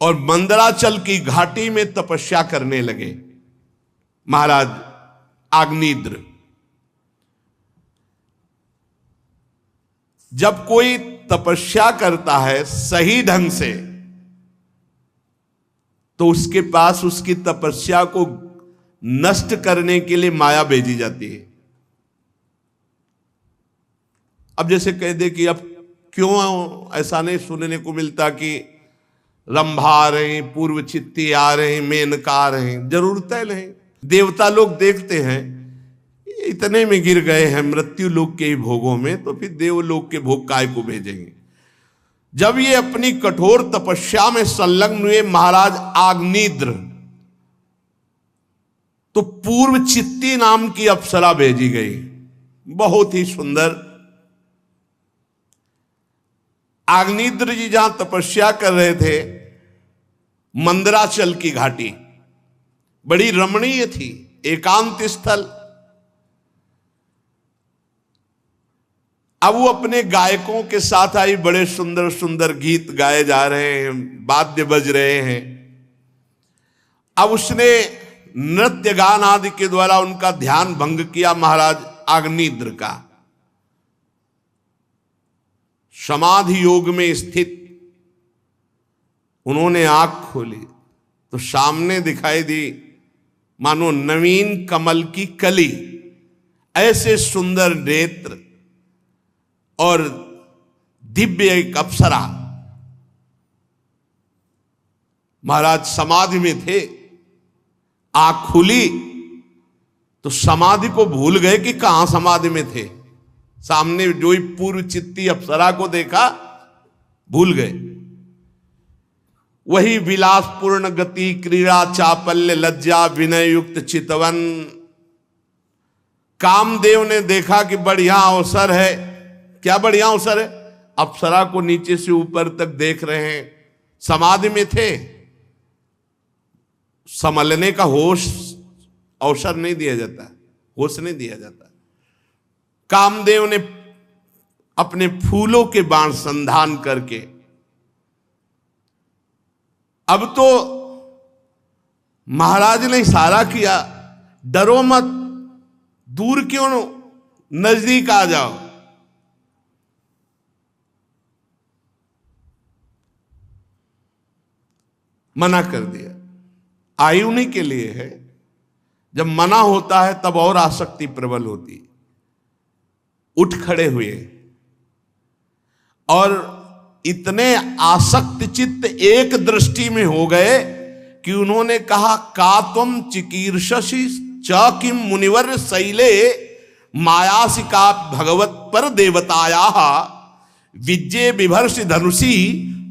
और मंदराचल की घाटी में तपस्या करने लगे। महाराज आग्नेयद्र, जब कोई तपस्या करता है सही ढंग से तो उसके पास उसकी तपस्या को नष्ट करने के लिए माया भेजी जाती है। अब जैसे कह दे कि अब क्यों ऐसा नहीं सुनने को मिलता कि रंभा आ रहे हैं, पूर्व चित्ती आ रहे हैं, मेनका आ रहे हैं, जरूरत है नहीं। देवता लोग देखते हैं इतने में गिर गए हैं मृत्यु लोक के भोगों में, तो फिर देवलोक के भोग काय को भेजेंगे। जब ये अपनी कठोर तपस्या में संलग्न हुए महाराज आग्नेयद्र, तो पूर्व चित्ती नाम की अप्सरा भेजी गई, बहुत ही सुंदर। आग्नेयद्र जी जहां तपस्या कर रहे थे, मंदराचल की घाटी बड़ी रमणीय थी, एकांत स्थल। अब वो अपने गायकों के साथ आई, बड़े सुंदर सुंदर गीत गाए जा रहे हैं, वाद्य बज रहे हैं। अब उसने नृत्य गान आदि के द्वारा उनका ध्यान भंग किया महाराज आग्नेयद्र का। समाधि योग में स्थित उन्होंने आंख खोली तो सामने दिखाई दी मानो नवीन कमल की कली, ऐसे सुंदर नेत्र और दिव्य एक अप्सरा। महाराज समाधि में थे, आंख खुली तो समाधि को भूल गए कि कहां समाधि में थे। सामने जो ही पूर्व चित्ती अप्सरा को देखा भूल गए। वही विलासपूर्ण गति, क्रीड़ा, चापल्य, लज्जा, विनय युक्त चितवन। कामदेव ने देखा कि बढ़िया अवसर है। क्या बढ़िया अवसर है? अप्सरा को नीचे से ऊपर तक देख रहे हैं, समाधि में थे, संभलने का होश अवसर नहीं दिया जाता, होश नहीं दिया जाता। कामदेव ने अपने फूलों के बाण संधान करके, अब तो महाराज ने इशारा किया, डरो मत, दूर क्यों, नजदीक आ जाओ। मना कर दिया। आयु उन्हीं के लिए है, जब मना होता है तब और आसक्ति प्रबल होती। उठ खड़े हुए और इतने आसक्त चित्त एक दृष्टि में हो गए कि उन्होंने कहा, का तुम चिकीर्षसि च किम मुनिवर शैले मायासिका भगवत पर देवताया विज्ञे बिभर्षि धनुषी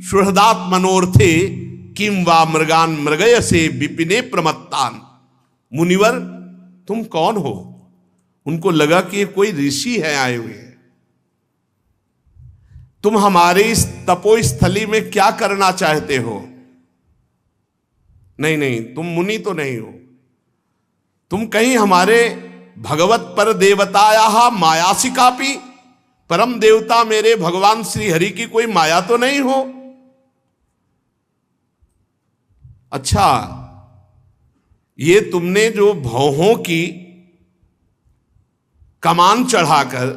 सुहृदात मनोर्थे किम वा मृगान मृगय से विपिने प्रमत्तान। मुनिवर तुम कौन हो? उनको लगा कि ये कोई ऋषि है आए हुए। तुम हमारे इस तपोस्थली में क्या करना चाहते हो? नहीं नहीं, तुम मुनि तो नहीं हो, तुम कहीं हमारे भगवत पर देवताया मायासिकापि, परम देवता मेरे भगवान श्री हरि की कोई माया तो नहीं हो? अच्छा, ये तुमने जो भौहों की कमान चढ़ाकर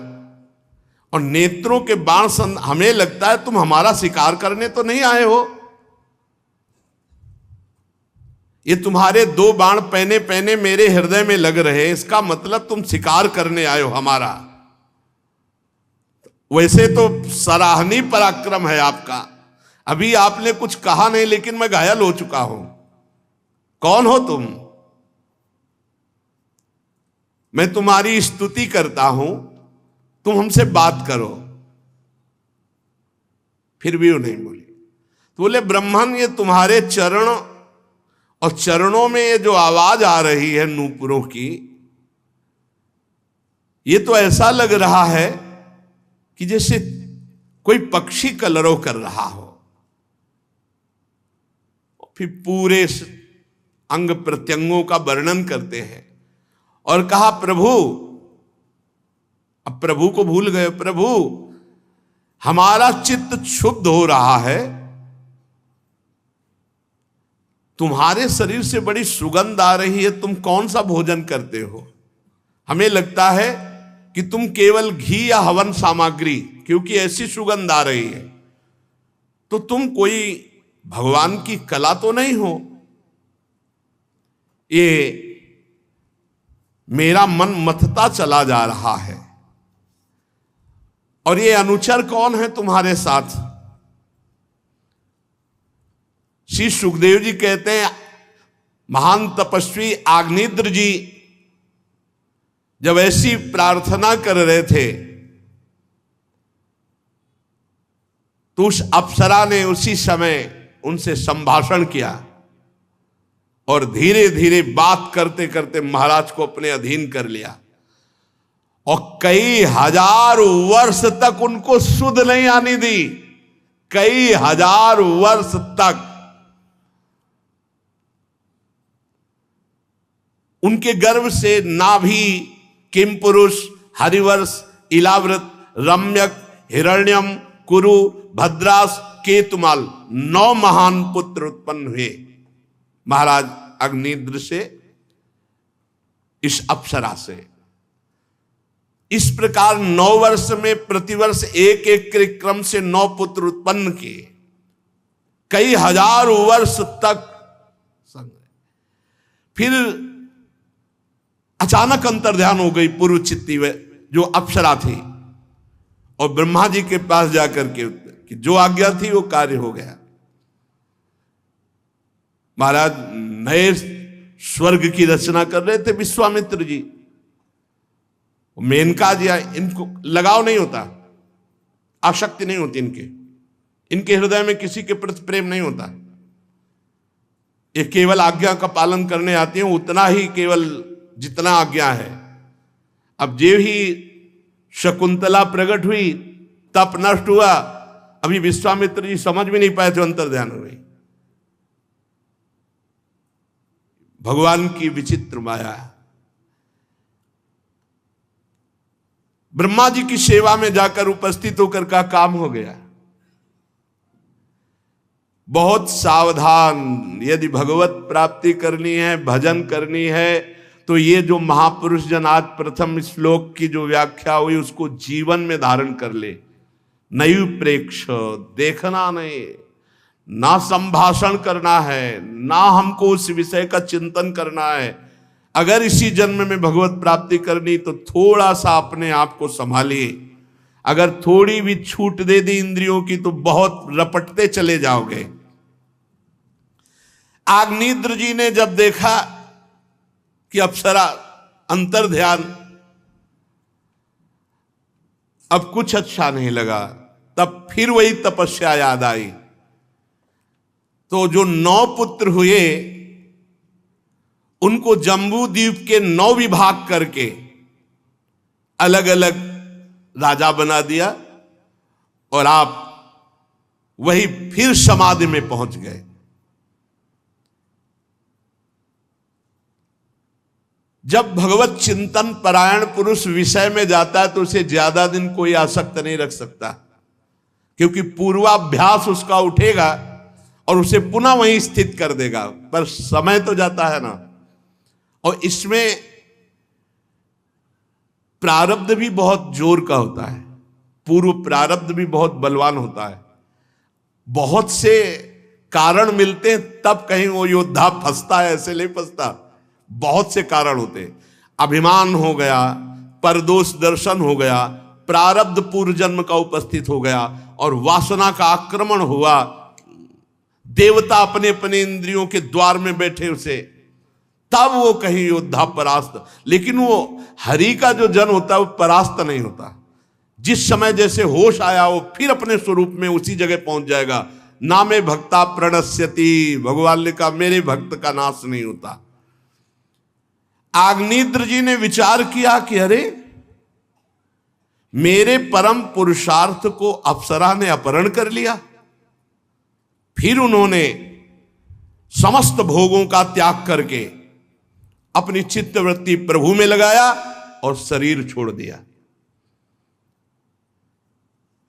और नेत्रों के बाण हमें लगता है तुम हमारा शिकार करने तो नहीं आए हो। ये तुम्हारे 2 बाण पहने पहने मेरे हृदय में लग रहे हैं, इसका मतलब तुम शिकार करने आए हो हमारा। वैसे तो सराहनीय पराक्रम है आपका, अभी आपने कुछ कहा नहीं लेकिन मैं घायल हो चुका हूं। कौन हो तुम? मैं तुम्हारी स्तुति करता हूं, तुम हमसे बात करो। फिर भी वो नहीं बोली। तो बोले, ब्रह्मन ये तुम्हारे चरण और चरणों में ये जो आवाज आ रही है नूपुरों की, ये तो ऐसा लग रहा है कि जैसे कोई पक्षी कलरव कर रहा हो। फिर पूरे अंग प्रत्यंगों का वर्णन करते हैं और कहा, प्रभु, अब प्रभु को भूल गए, प्रभु हमारा चित्त क्षुब्ध हो रहा है, तुम्हारे शरीर से बड़ी सुगंध आ रही है, तुम कौन सा भोजन करते हो? हमें लगता है कि तुम केवल घी या हवन सामग्री, क्योंकि ऐसी सुगंध आ रही है, तो तुम कोई भगवान की कला तो नहीं हो। ये मेरा मन मथता चला जा रहा है। और ये अनुचर कौन है तुम्हारे साथ? श्री सुखदेव जी कहते हैं, महान तपस्वी आग्नेत्र जी जब ऐसी प्रार्थना कर रहे थे तो उस अप्सरा ने उसी समय उनसे संभाषण किया और धीरे धीरे बात करते करते महाराज को अपने अधीन कर लिया और कई हजार वर्ष तक उनको सुध नहीं आने दी। कई हजार वर्ष तक उनके गर्भ से नाभि, किम पुरुष, हरिवर्ष, इलाव्रत, रम्यक, हिरण्यम, कुरु, भद्रास, केतुमाल 9 महान पुत्र उत्पन्न हुए महाराज अग्निद्र से, इस अप्सरा से। इस प्रकार 9 वर्ष में प्रतिवर्ष एक एक के क्रम से 9 पुत्र उत्पन्न किए, कई हजार वर्ष तक। फिर अचानक अंतर्ध्यान हो गई पूर्व चित्ती जो अप्सरा थी और ब्रह्मा जी के पास जाकर के कि जो आज्ञा थी वो कार्य हो गया। महाराज नए स्वर्ग की रचना कर रहे थे विश्वामित्र जी, मेनका जी, इनको लगाव नहीं होता, आसक्ति नहीं होती इनके हृदय में किसी के प्रति प्रेम नहीं होता। ये केवल आज्ञा का पालन करने आते हैं, उतना ही केवल जितना आज्ञा है। अब जो ही शकुंतला प्रकट हुई, तप नष्ट हुआ, अभी विश्वामित्र जी समझ भी नहीं पाए थे, अंतर्ध्यान हो गई। भगवान की विचित्र माया। ब्रह्मा जी की सेवा में जाकर उपस्थित होकर का काम हो गया। बहुत सावधान, यदि भगवत प्राप्ति करनी है, भजन करनी है, तो ये जो महापुरुष जन आज प्रथम श्लोक की जो व्याख्या हुई उसको जीवन में धारण कर ले। नयु प्रेक्ष, देखना नहीं, ना संभाषण करना है, ना हमको उस विषय का चिंतन करना है। अगर इसी जन्म में भगवत प्राप्ति करनी तो थोड़ा सा अपने आप को संभालिए। अगर थोड़ी भी छूट दे दी इंद्रियों की तो बहुत रपटते चले जाओगे। आग्नेयद्र जी ने जब देखा कि अप्सरा अंतर ध्यान, अब कुछ अच्छा नहीं लगा, तब फिर वही तपस्या याद आई। तो जो 9 पुत्र हुए उनको जम्बू द्वीप के 9 विभाग करके अलग अलग राजा बना दिया और आप वही फिर समाधि में पहुंच गए। जब भगवत चिंतन परायण पुरुष विषय में जाता है तो उसे ज्यादा दिन कोई आसक्त नहीं रख सकता, क्योंकि पूर्वाभ्यास उसका उठेगा और उसे पुनः वहीं स्थित कर देगा। पर समय तो जाता है ना, और इसमें प्रारब्ध भी बहुत जोर का होता है, पूर्व प्रारब्ध भी बहुत बलवान होता है। बहुत से कारण मिलते हैं तब कहीं वो योद्धा फंसता है, ऐसे नहीं फंसता। बहुत से कारण होते, अभिमान हो गया, परदोष दर्शन हो गया, प्रारब्ध पूर्व जन्म का उपस्थित हो गया और वासना का आक्रमण हुआ। देवता अपने अपने इंद्रियों के द्वार में बैठे उसे, तब वो कहीं योद्धा परास्त। लेकिन वो हरि का जो जन होता है वो परास्त नहीं होता। जिस समय जैसे होश आया वो फिर अपने स्वरूप में उसी जगह पहुंच जाएगा। ना में भक्ता प्रणश्यति, भगवान ने कहा मेरे भक्त का नाश नहीं होता। आग्नेयद्र जी ने विचार किया कि अरे मेरे परम पुरुषार्थ को अप्सरा ने अपहरण कर लिया। फिर उन्होंने समस्त भोगों का त्याग करके अपनी चित्तवृत्ति प्रभु में लगाया और शरीर छोड़ दिया।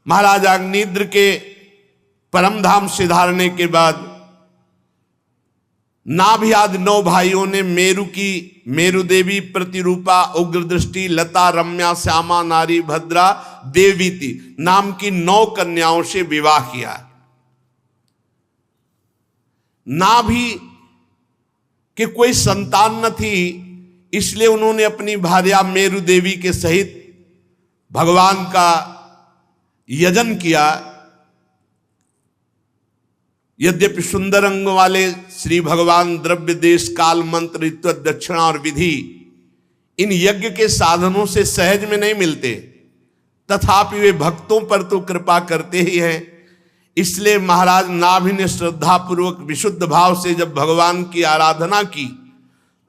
महाराज आग्नेयद्र के परम धाम सिधारने के बाद नाभि आदि 9 भाइयों ने मेरु देवी, प्रतिरूपा, उग्र दृष्टि, लता, रम्या, श्यामा, नारी, भद्रा, देवीति नाम की 9 कन्याओं से विवाह किया। नाभि के कोई संतान न थी, इसलिए उन्होंने अपनी भार्या मेरु देवी के सहित भगवान का यजन किया। यद्यपि सुंदर अंग वाले श्री भगवान द्रव्य, देश, काल, मंत्र, ऋत्व, दक्षिणा और विधि इन यज्ञ के साधनों से सहज में नहीं मिलते, तथापि वे भक्तों पर तो कृपा करते ही हैं। इसलिए महाराज नाभि ने श्रद्धा पूर्वक विशुद्ध भाव से जब भगवान की आराधना की,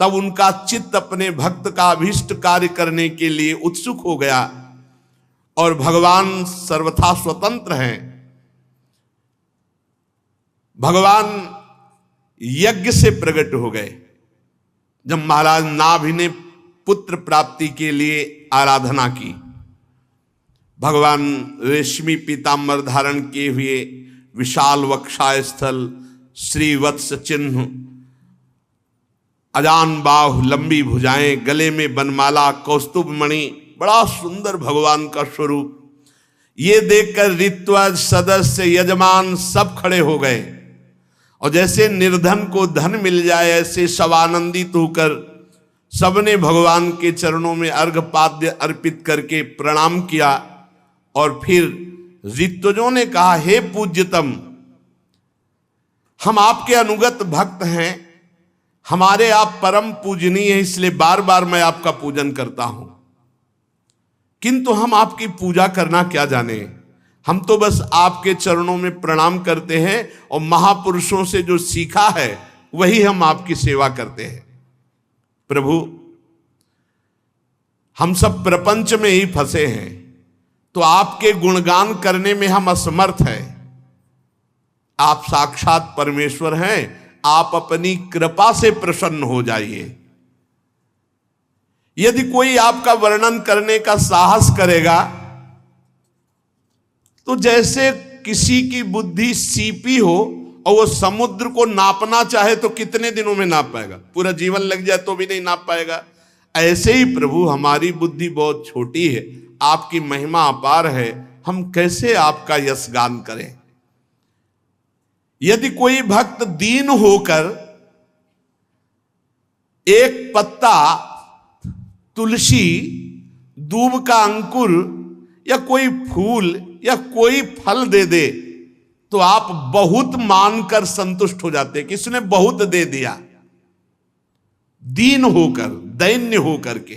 तब उनका चित्त अपने भक्त का अभीष्ट कार्य करने के लिए उत्सुक हो गया और भगवान सर्वथा स्वतंत्र हैं। भगवान यज्ञ से प्रकट हो गए। जब महाराज नाभि ने पुत्र प्राप्ति के लिए आराधना की, भगवान रेशमी पीताम्बर धारण किए हुए, विशाल वक्षास्थल, श्रीवत्स चिन्ह, अजान बाहु, लंबी भुजाएं, गले में बनमाला, कौस्तुभ मणि, बड़ा सुंदर भगवान का स्वरूप। ये देखकर ऋत्वज, सदस्य, यजमान सब खड़े हो गए और जैसे निर्धन को धन मिल जाए ऐसे सब आनंदित होकर सबने भगवान के चरणों में अर्घपाद्य अर्पित करके प्रणाम किया। और फिर ऋत्वजों ने कहा, हे पूज्यतम, हम आपके अनुगत भक्त हैं, हमारे आप परम पूजनीय हैं, इसलिए बार बार मैं आपका पूजन करता हूं। किंतु हम आपकी पूजा करना क्या जाने, हम तो बस आपके चरणों में प्रणाम करते हैं और महापुरुषों से जो सीखा है वही हम आपकी सेवा करते हैं। प्रभु, हम सब प्रपंच में ही फंसे हैं, तो आपके गुणगान करने में हम असमर्थ हैं। आप साक्षात परमेश्वर हैं, आप अपनी कृपा से प्रसन्न हो जाइए। यदि कोई आपका वर्णन करने का साहस करेगा तो जैसे किसी की बुद्धि सीपी हो और वो समुद्र को नापना चाहे तो कितने दिनों में नाप पाएगा, पूरा जीवन लग जाए तो भी नहीं नाप पाएगा। ऐसे ही प्रभु हमारी बुद्धि बहुत छोटी है, आपकी महिमा अपार है, हम कैसे आपका यश गान करें। यदि कोई भक्त दीन होकर एक पत्ता तुलसी, दूब का अंकुर या कोई फूल या कोई फल दे दे तो आप बहुत मानकर संतुष्ट हो जाते कि इसने बहुत दे दिया। दीन होकर, दैन्य होकर के।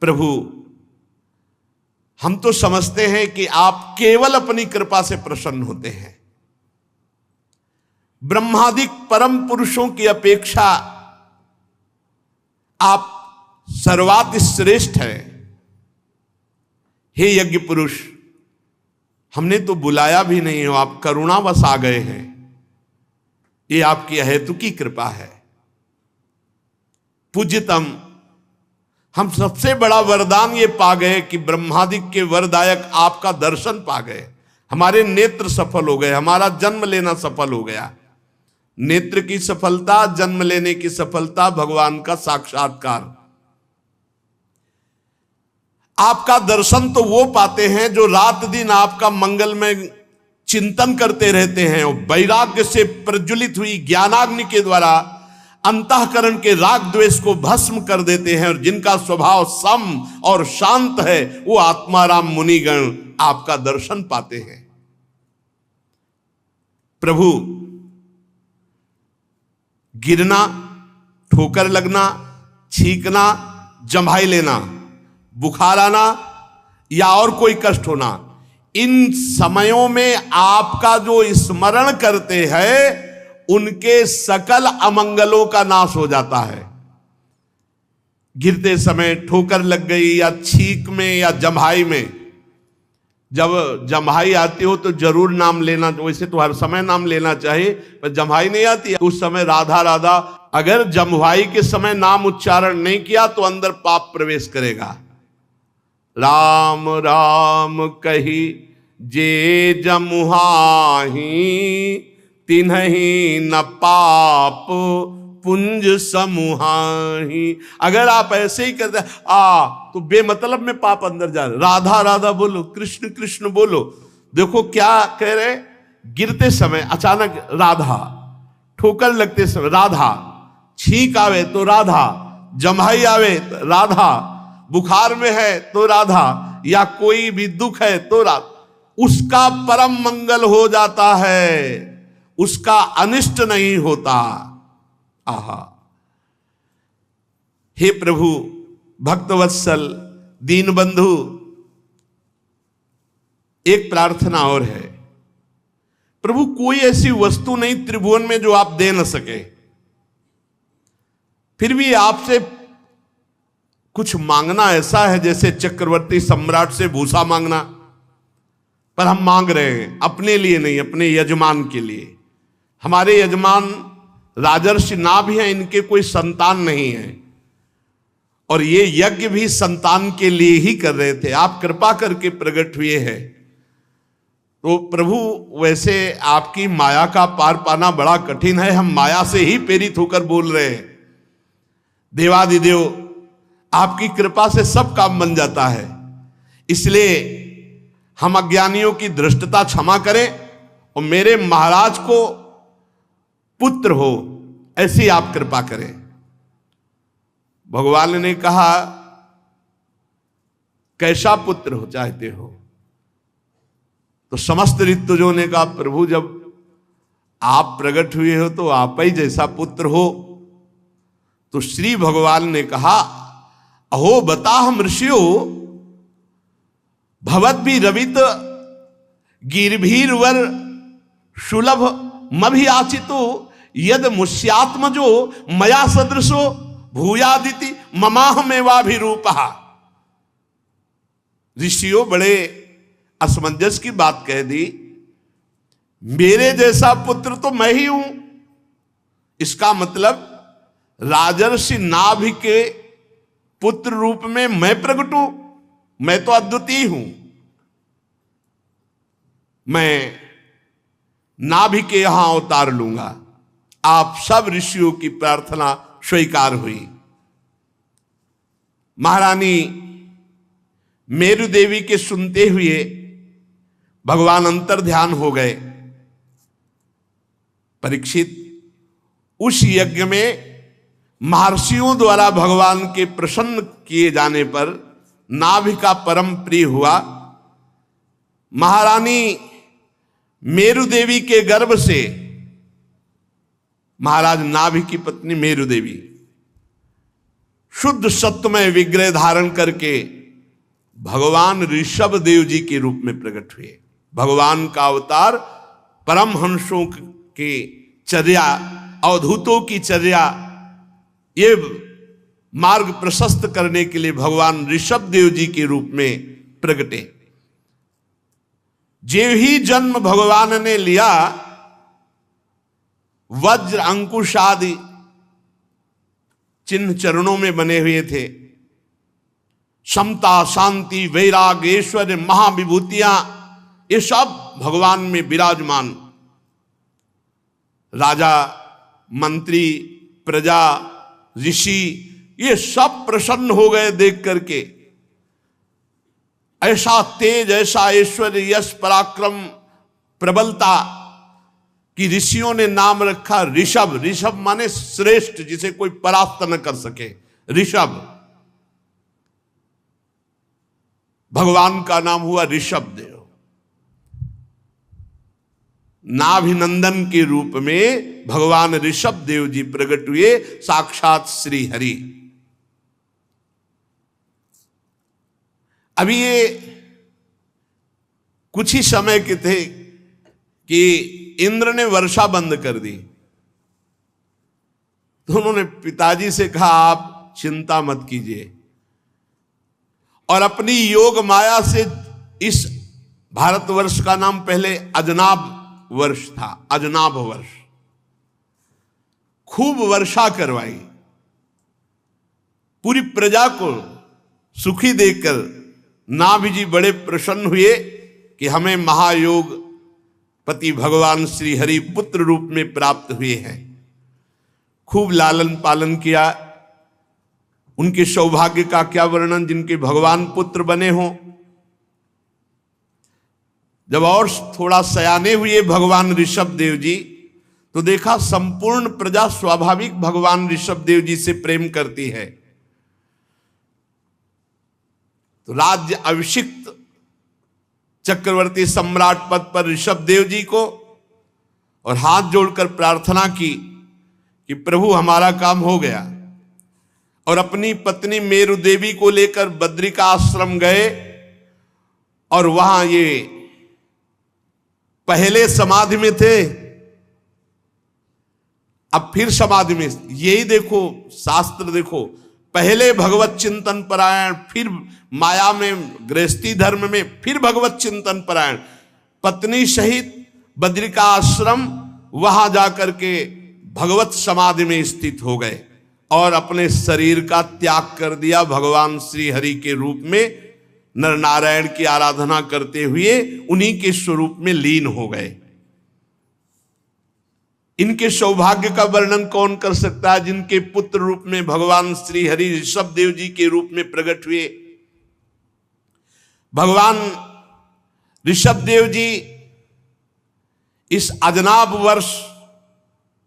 प्रभु हम तो समझते हैं कि आप केवल अपनी कृपा से प्रसन्न होते हैं। ब्रह्मादिक परम पुरुषों की अपेक्षा आप सर्वात श्रेष्ठ हैं। हे यज्ञ पुरुष, हमने तो बुलाया भी नहीं हो, आप करुणावश आ गए हैं। ये आपकी अहेतुकी कृपा है। पूज्यतम, हम सबसे बड़ा वरदान ये पा गए कि ब्रह्मादिक के वरदायक आपका दर्शन पा गए। हमारे नेत्र सफल हो गए, हमारा जन्म लेना सफल हो गया। नेत्र की सफलता, जन्म लेने की सफलता, भगवान का साक्षात्कार। आपका दर्शन तो वो पाते हैं जो रात दिन आपका मंगलमय चिंतन करते रहते हैं और वैराग्य से प्रज्वलित हुई ज्ञानाग्नि के द्वारा अंतःकरण के राग द्वेष को भस्म कर देते हैं और जिनका स्वभाव सम और शांत है, वो आत्माराम मुनिगण आपका दर्शन पाते हैं। प्रभु, गिरना, ठोकर लगना, छींकना, जम्हाई लेना, बुखार आना या और कोई कष्ट होना, इन समयों में आपका जो स्मरण करते हैं उनके सकल अमंगलों का नाश हो जाता है। गिरते समय ठोकर लग गई या छींक में या जम्हाई में, जब जम्हाई आती हो तो जरूर नाम लेना, वैसे तो हर समय नाम लेना चाहिए, पर जम्हाई नहीं आती उस समय राधा राधा। अगर जम्हाई के समय नाम उच्चारण नहीं किया तो अंदर पाप प्रवेश करेगा। राम राम कही जे जमुहाही, तिन्हि न पाप पुंज समूहाही। अगर आप ऐसे ही करते तो बेमतलब में पाप अंदर जा रहे। राधा राधा बोलो, कृष्ण कृष्ण बोलो। देखो क्या कह रहे, गिरते समय अचानक राधा, ठोकर लगते समय राधा, छींक आवे तो राधा, जम्हाई आवे तो राधा, बुखार में है तो राधा, या कोई भी दुख है तो राधा। उसका परम मंगल हो जाता है, उसका अनिष्ट नहीं होता। आहा, हे प्रभु भक्तवत्सल दीन बंधु, एक प्रार्थना और है। प्रभु, कोई ऐसी वस्तु नहीं त्रिभुवन में जो आप दे न सके, फिर भी आपसे कुछ मांगना ऐसा है जैसे चक्रवर्ती सम्राट से भूसा मांगना। पर हम मांग रहे हैं अपने लिए नहीं, अपने यजमान के लिए। हमारे यजमान राजर्षि नाभ हैं, इनके कोई संतान नहीं है और ये यज्ञ भी संतान के लिए ही कर रहे थे। आप कृपा करके प्रकट हुए हैं। तो प्रभु, वैसे आपकी माया का पार पाना बड़ा कठिन है, हम माया से ही प्रेरित होकर बोल रहे हैं। देवादिदेव, आपकी कृपा से सब काम बन जाता है, इसलिए हम अज्ञानियों की धृष्टता क्षमा करें और मेरे महाराज को पुत्र हो ऐसी आप कृपा करें। भगवान ने कहा, कैसा पुत्र हो चाहते हो? तो समस्त ऋतुजों ने कहा, प्रभु जब आप प्रकट हुए हो तो आप ही जैसा पुत्र हो। तो श्री भगवान ने कहा, अहो बता हम ऋषियों, भवत भी रवित गिरभीर वर सुलभ मभियाचितो यद मुष्यात्मजो मया सदृशो भूयादिति ममाहमेवाभिरूपः। ऋषियों बड़े असमंजस की बात कह दी, मेरे जैसा पुत्र तो मैं ही हूं। इसका मतलब राजर्षि नाभि के पुत्र रूप में मैं प्रकट हूं, मैं तो अद्वितीय हूं। मैं नाभि के यहां अवतार लूंगा। आप सब ऋषियों की प्रार्थना स्वीकार हुई। महारानी मेरु देवी के सुनते हुए भगवान अंतर ध्यान हो गए। परीक्षित, उस यज्ञ में महर्षियों द्वारा भगवान के प्रसन्न किए जाने पर नाभि का परम प्रिय हुआ। महारानी मेरु देवी के गर्भ से महाराज नाभि की पत्नी मेरु देवी शुद्ध सत्वमय विग्रह धारण करके भगवान ऋषभ देव जी के रूप में प्रकट हुए। भगवान का अवतार परमहंसों के चर्या, अवधूतों की चर्या, ये मार्ग प्रशस्त करने के लिए भगवान ऋषभ देव जी के रूप में प्रकटे। जो ही जन्म भगवान ने लिया, वज्र अंकुश आदि चिन्ह चरणों में बने हुए थे। समता, शांति, वैराग्य, ऐश्वर्य, महाविभूतियां, ये सब भगवान में विराजमान। राजा, मंत्री, प्रजा, ऋषि, ये सब प्रसन्न हो गए देख करके। ऐसा तेज, ऐसा ऐश्वर्य, यश, पराक्रम, प्रबलता कि ऋषियों ने नाम रखा ऋषभ। ऋषभ माने श्रेष्ठ, जिसे कोई परास्त न कर सके, ऋषभ। भगवान का नाम हुआ ऋषभ देव। नाभिनंदन के रूप में भगवान ऋषभ देव जी प्रकट हुए, साक्षात श्री हरि। अभी ये कुछ ही समय के थे कि इंद्र ने वर्षा बंद कर दी। तो उन्होंने पिताजी से कहा, आप चिंता मत कीजिए, और अपनी योग माया से इस भारतवर्ष का नाम पहले अजनाब वर्ष था, अजनाब वर्ष, खूब वर्षा करवाई। पूरी प्रजा को सुखी देखकर नाभि जी बड़े प्रसन्न हुए कि हमें महायोग पति भगवान श्री हरि पुत्र रूप में प्राप्त हुए हैं। खूब लालन पालन किया। उनके सौभाग्य का क्या वर्णन, जिनके भगवान पुत्र बने हों। जब और थोड़ा सयाने हुए भगवान ऋषभ देव जी, तो देखा संपूर्ण प्रजा स्वाभाविक भगवान ऋषभ देव जी से प्रेम करती है। तो राज्य अभिषिक्त चक्रवर्ती सम्राट पद पर ऋषभ देव जी को, और हाथ जोड़कर प्रार्थना की कि प्रभु हमारा काम हो गया। और अपनी पत्नी मेरु देवी को लेकर बद्रिका आश्रम गए, और वहां ये पहले समाधि में थे, अब फिर समाधि में। यही देखो, शास्त्र देखो, पहले भगवत चिंतन परायण, फिर माया में, गृहस्थी धर्म में, फिर भगवत चिंतन परायण। पत्नी सहित बद्रिका आश्रम, वहां जाकर के भगवत समाधि में स्थित हो गए और अपने शरीर का त्याग कर दिया। भगवान श्री हरि के रूप में नर नारायण की आराधना करते हुए उन्हीं के स्वरूप में लीन हो गए। इनके सौभाग्य का वर्णन कौन कर सकता है, जिनके पुत्र रूप में भगवान श्री हरि ऋषभ देव जी के रूप में प्रकट हुए। भगवान ऋषभ देव जी इस अजनाब वर्ष,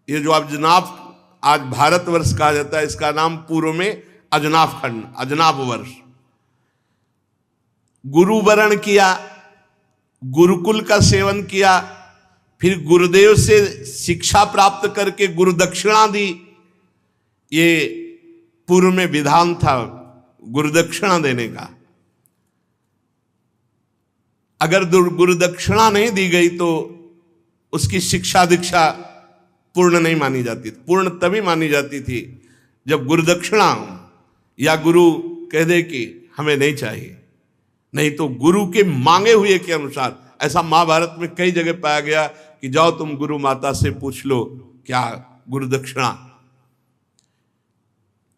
ये जो अजनाब आज भारतवर्ष कहा जाता है, इसका नाम पूर्व में अजनाब खंड, अजनाब वर्ष, गुरु वरण किया, गुरुकुल का सेवन किया, फिर गुरुदेव से शिक्षा प्राप्त करके गुरु दक्षिणा दी। ये पूर्व में विधान था गुरु दक्षिणा देने का। अगर गुरु दक्षिणा नहीं दी गई तो उसकी शिक्षा दीक्षा पूर्ण नहीं मानी जाती। पूर्ण तभी मानी जाती थी जब गुरु दक्षिणा या गुरु कह दे कि हमें नहीं चाहिए, नहीं तो गुरु के मांगे हुए के अनुसार। ऐसा महाभारत में कई जगह पाया गया कि जाओ तुम गुरु माता से पूछ लो क्या गुरु दक्षिणा।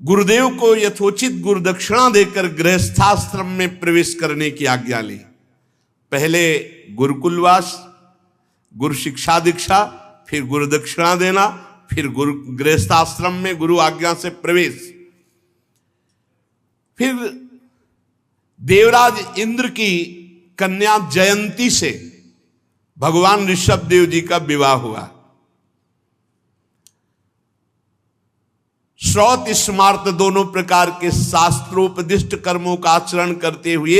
गुरुदेव को यथोचित गुरुदक्षिणा देकर गृहस्थाश्रम में प्रवेश करने की आज्ञा ली। पहले गुरुकुलवास, गुरु शिक्षा दीक्षा, फिर गुरुदक्षिणा देना, फिर गुरु गृहस्थाश्रम में गुरु आज्ञा से प्रवेश। फिर देवराज इंद्र की कन्या जयंती से भगवान ऋषभ देव जी का विवाह हुआ। श्रौत स्मार्त दोनों प्रकार के शास्त्रोपदिष्ट कर्मों का आचरण करते हुए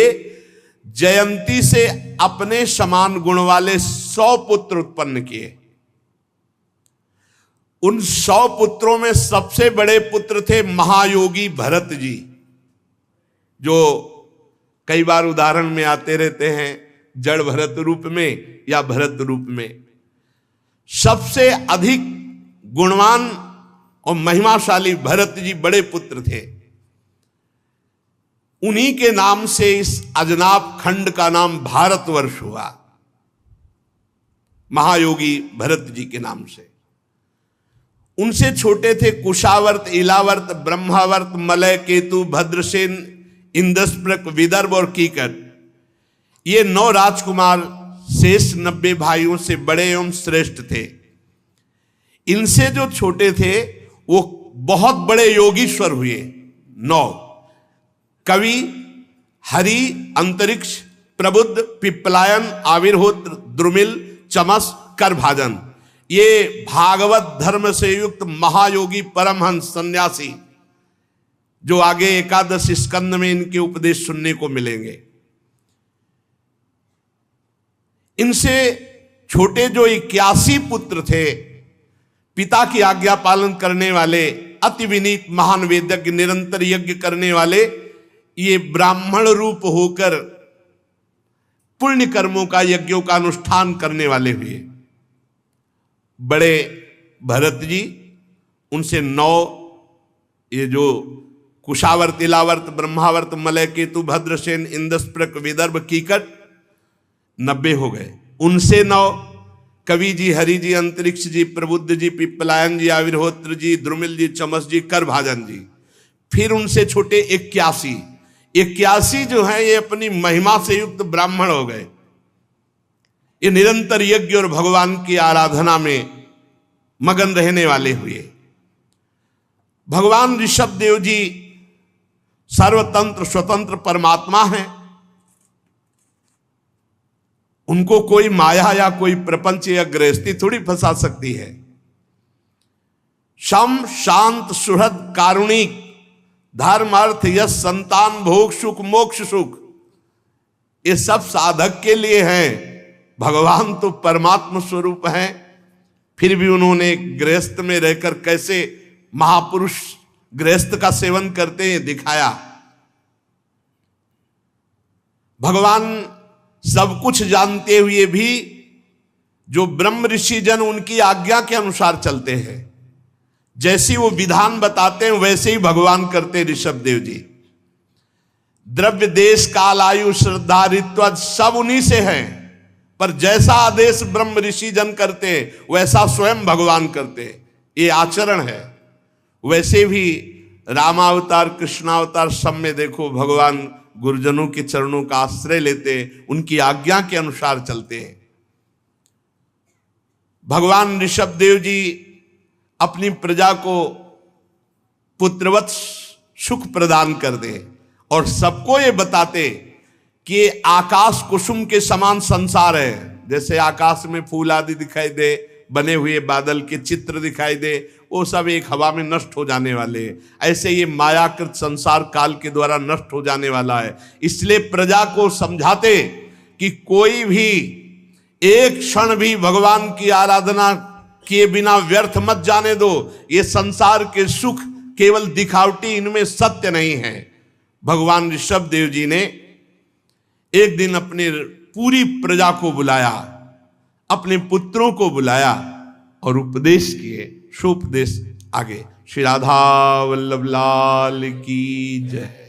जयंती से अपने समान गुण वाले 100 पुत्र उत्पन्न किए। उन 100 पुत्रों में सबसे बड़े पुत्र थे महायोगी भरत जी, जो कई बार उदाहरण में आते रहते हैं, जड़ भरत रूप में या भरत रूप में। सबसे अधिक गुणवान और महिमाशाली भरत जी बड़े पुत्र थे। उन्हीं के नाम से इस अजनाब खंड का नाम भारतवर्ष हुआ, महायोगी भरत जी के नाम से। उनसे छोटे थे कुशावर्त, इलावर्त, ब्रह्मावर्त, मलय, केतु, भद्रसेन, इंद्रस्प्रक, विदर्भ और कीकट। ये 9 राजकुमार शेष 90 भाइयों से बड़े एवं श्रेष्ठ थे। इनसे जो छोटे थे वो बहुत बड़े योगीश्वर हुए। 9 कवि, हरि, अंतरिक्ष, प्रबुद्ध, पिप्पलायन, आविर्होत्र, द्रुमिल, चमस, करभाजन। ये भागवत धर्म से युक्त महायोगी परमहंस सन्यासी, जो आगे 11 स्कंद में इनके उपदेश सुनने को मिलेंगे। इनसे छोटे जो 81 पुत्र थे, पिता की आज्ञा पालन करने वाले, अति विनीत महान वेदज्ञ, निरंतर यज्ञ करने वाले, ये ब्राह्मण रूप होकर पुण्य कर्मों का, यज्ञों का अनुष्ठान करने वाले हुए। बड़े भरत जी, उनसे 9 ये जो कुशावर्त, इलावर्त, ब्रह्मावर्त, मलय, केतु, भद्रसेन, इंद्रस्प्रक, विदर्भ, कीकट 90 हो गए। उनसे 9 कवि जी, हरि जी, अंतरिक्ष जी, प्रबुद्ध जी, पिप्पलायन जी, आविर्होत्र जी, द्रुमिल जी, चमस जी, करभाजन जी। फिर उनसे छोटे 81 जो है ये अपनी महिमा से युक्त ब्राह्मण हो गए। ये निरंतर यज्ञ और भगवान की आराधना में मगन रहने वाले हुए। भगवान ऋषभ देव जी सर्वतंत्र स्वतंत्र परमात्मा हैं। उनको कोई माया या कोई प्रपंच या गृहस्थी थोड़ी फंसा सकती है। शम, शांत, सुहृद, कारुणिक, धर्म, अर्थ, यश, संतान, भोग, सुख, मोक्ष, सुख, ये सब साधक के लिए हैं। भगवान तो परमात्मा स्वरूप हैं। फिर भी उन्होंने गृहस्थ में रहकर कैसे महापुरुष गृहस्थ का सेवन करते हैं दिखाया। भगवान सब कुछ जानते हुए भी जो ब्रह्म ऋषि जन उनकी आज्ञा के अनुसार चलते हैं, जैसी वो विधान बताते हैं वैसे ही भगवान करते ऋषभ देव जी। द्रव्य, देश, काल, आयु, श्रद्धा, ऋत्व सब उन्हीं से हैं, पर जैसा आदेश ब्रह्म ऋषि जन करते वैसा स्वयं भगवान करते। ये आचरण है। वैसे भी रामावतार, कृष्णावतार सब में देखो भगवान गुरुजनों के चरणों का आश्रय लेते, उनकी आज्ञा के अनुसार चलते हैं। भगवान ऋषभ देव जी अपनी प्रजा को पुत्रवत सुख प्रदान कर दे और सबको ये बताते कि आकाश कुसुम के समान संसार है। जैसे आकाश में फूल आदि दिखाई दे, बने हुए बादल के चित्र दिखाई दे, वो सब एक हवा में नष्ट हो जाने वाले। ऐसे ये मायाकृत संसार काल के द्वारा नष्ट हो जाने वाला है। इसलिए प्रजा को समझाते कि कोई भी एक क्षण भी भगवान की आराधना किए बिना व्यर्थ मत जाने दो। ये संसार के सुख केवल दिखावटी, इनमें सत्य नहीं है। भगवान ऋषभ देव जी ने एक दिन अपनी पूरी प्रजा को बुलाया, अपने पुत्रों को बुलाया और उपदेश किए। शुभ उपदेश आगे। श्री राधा वल्लभ लाल की जय।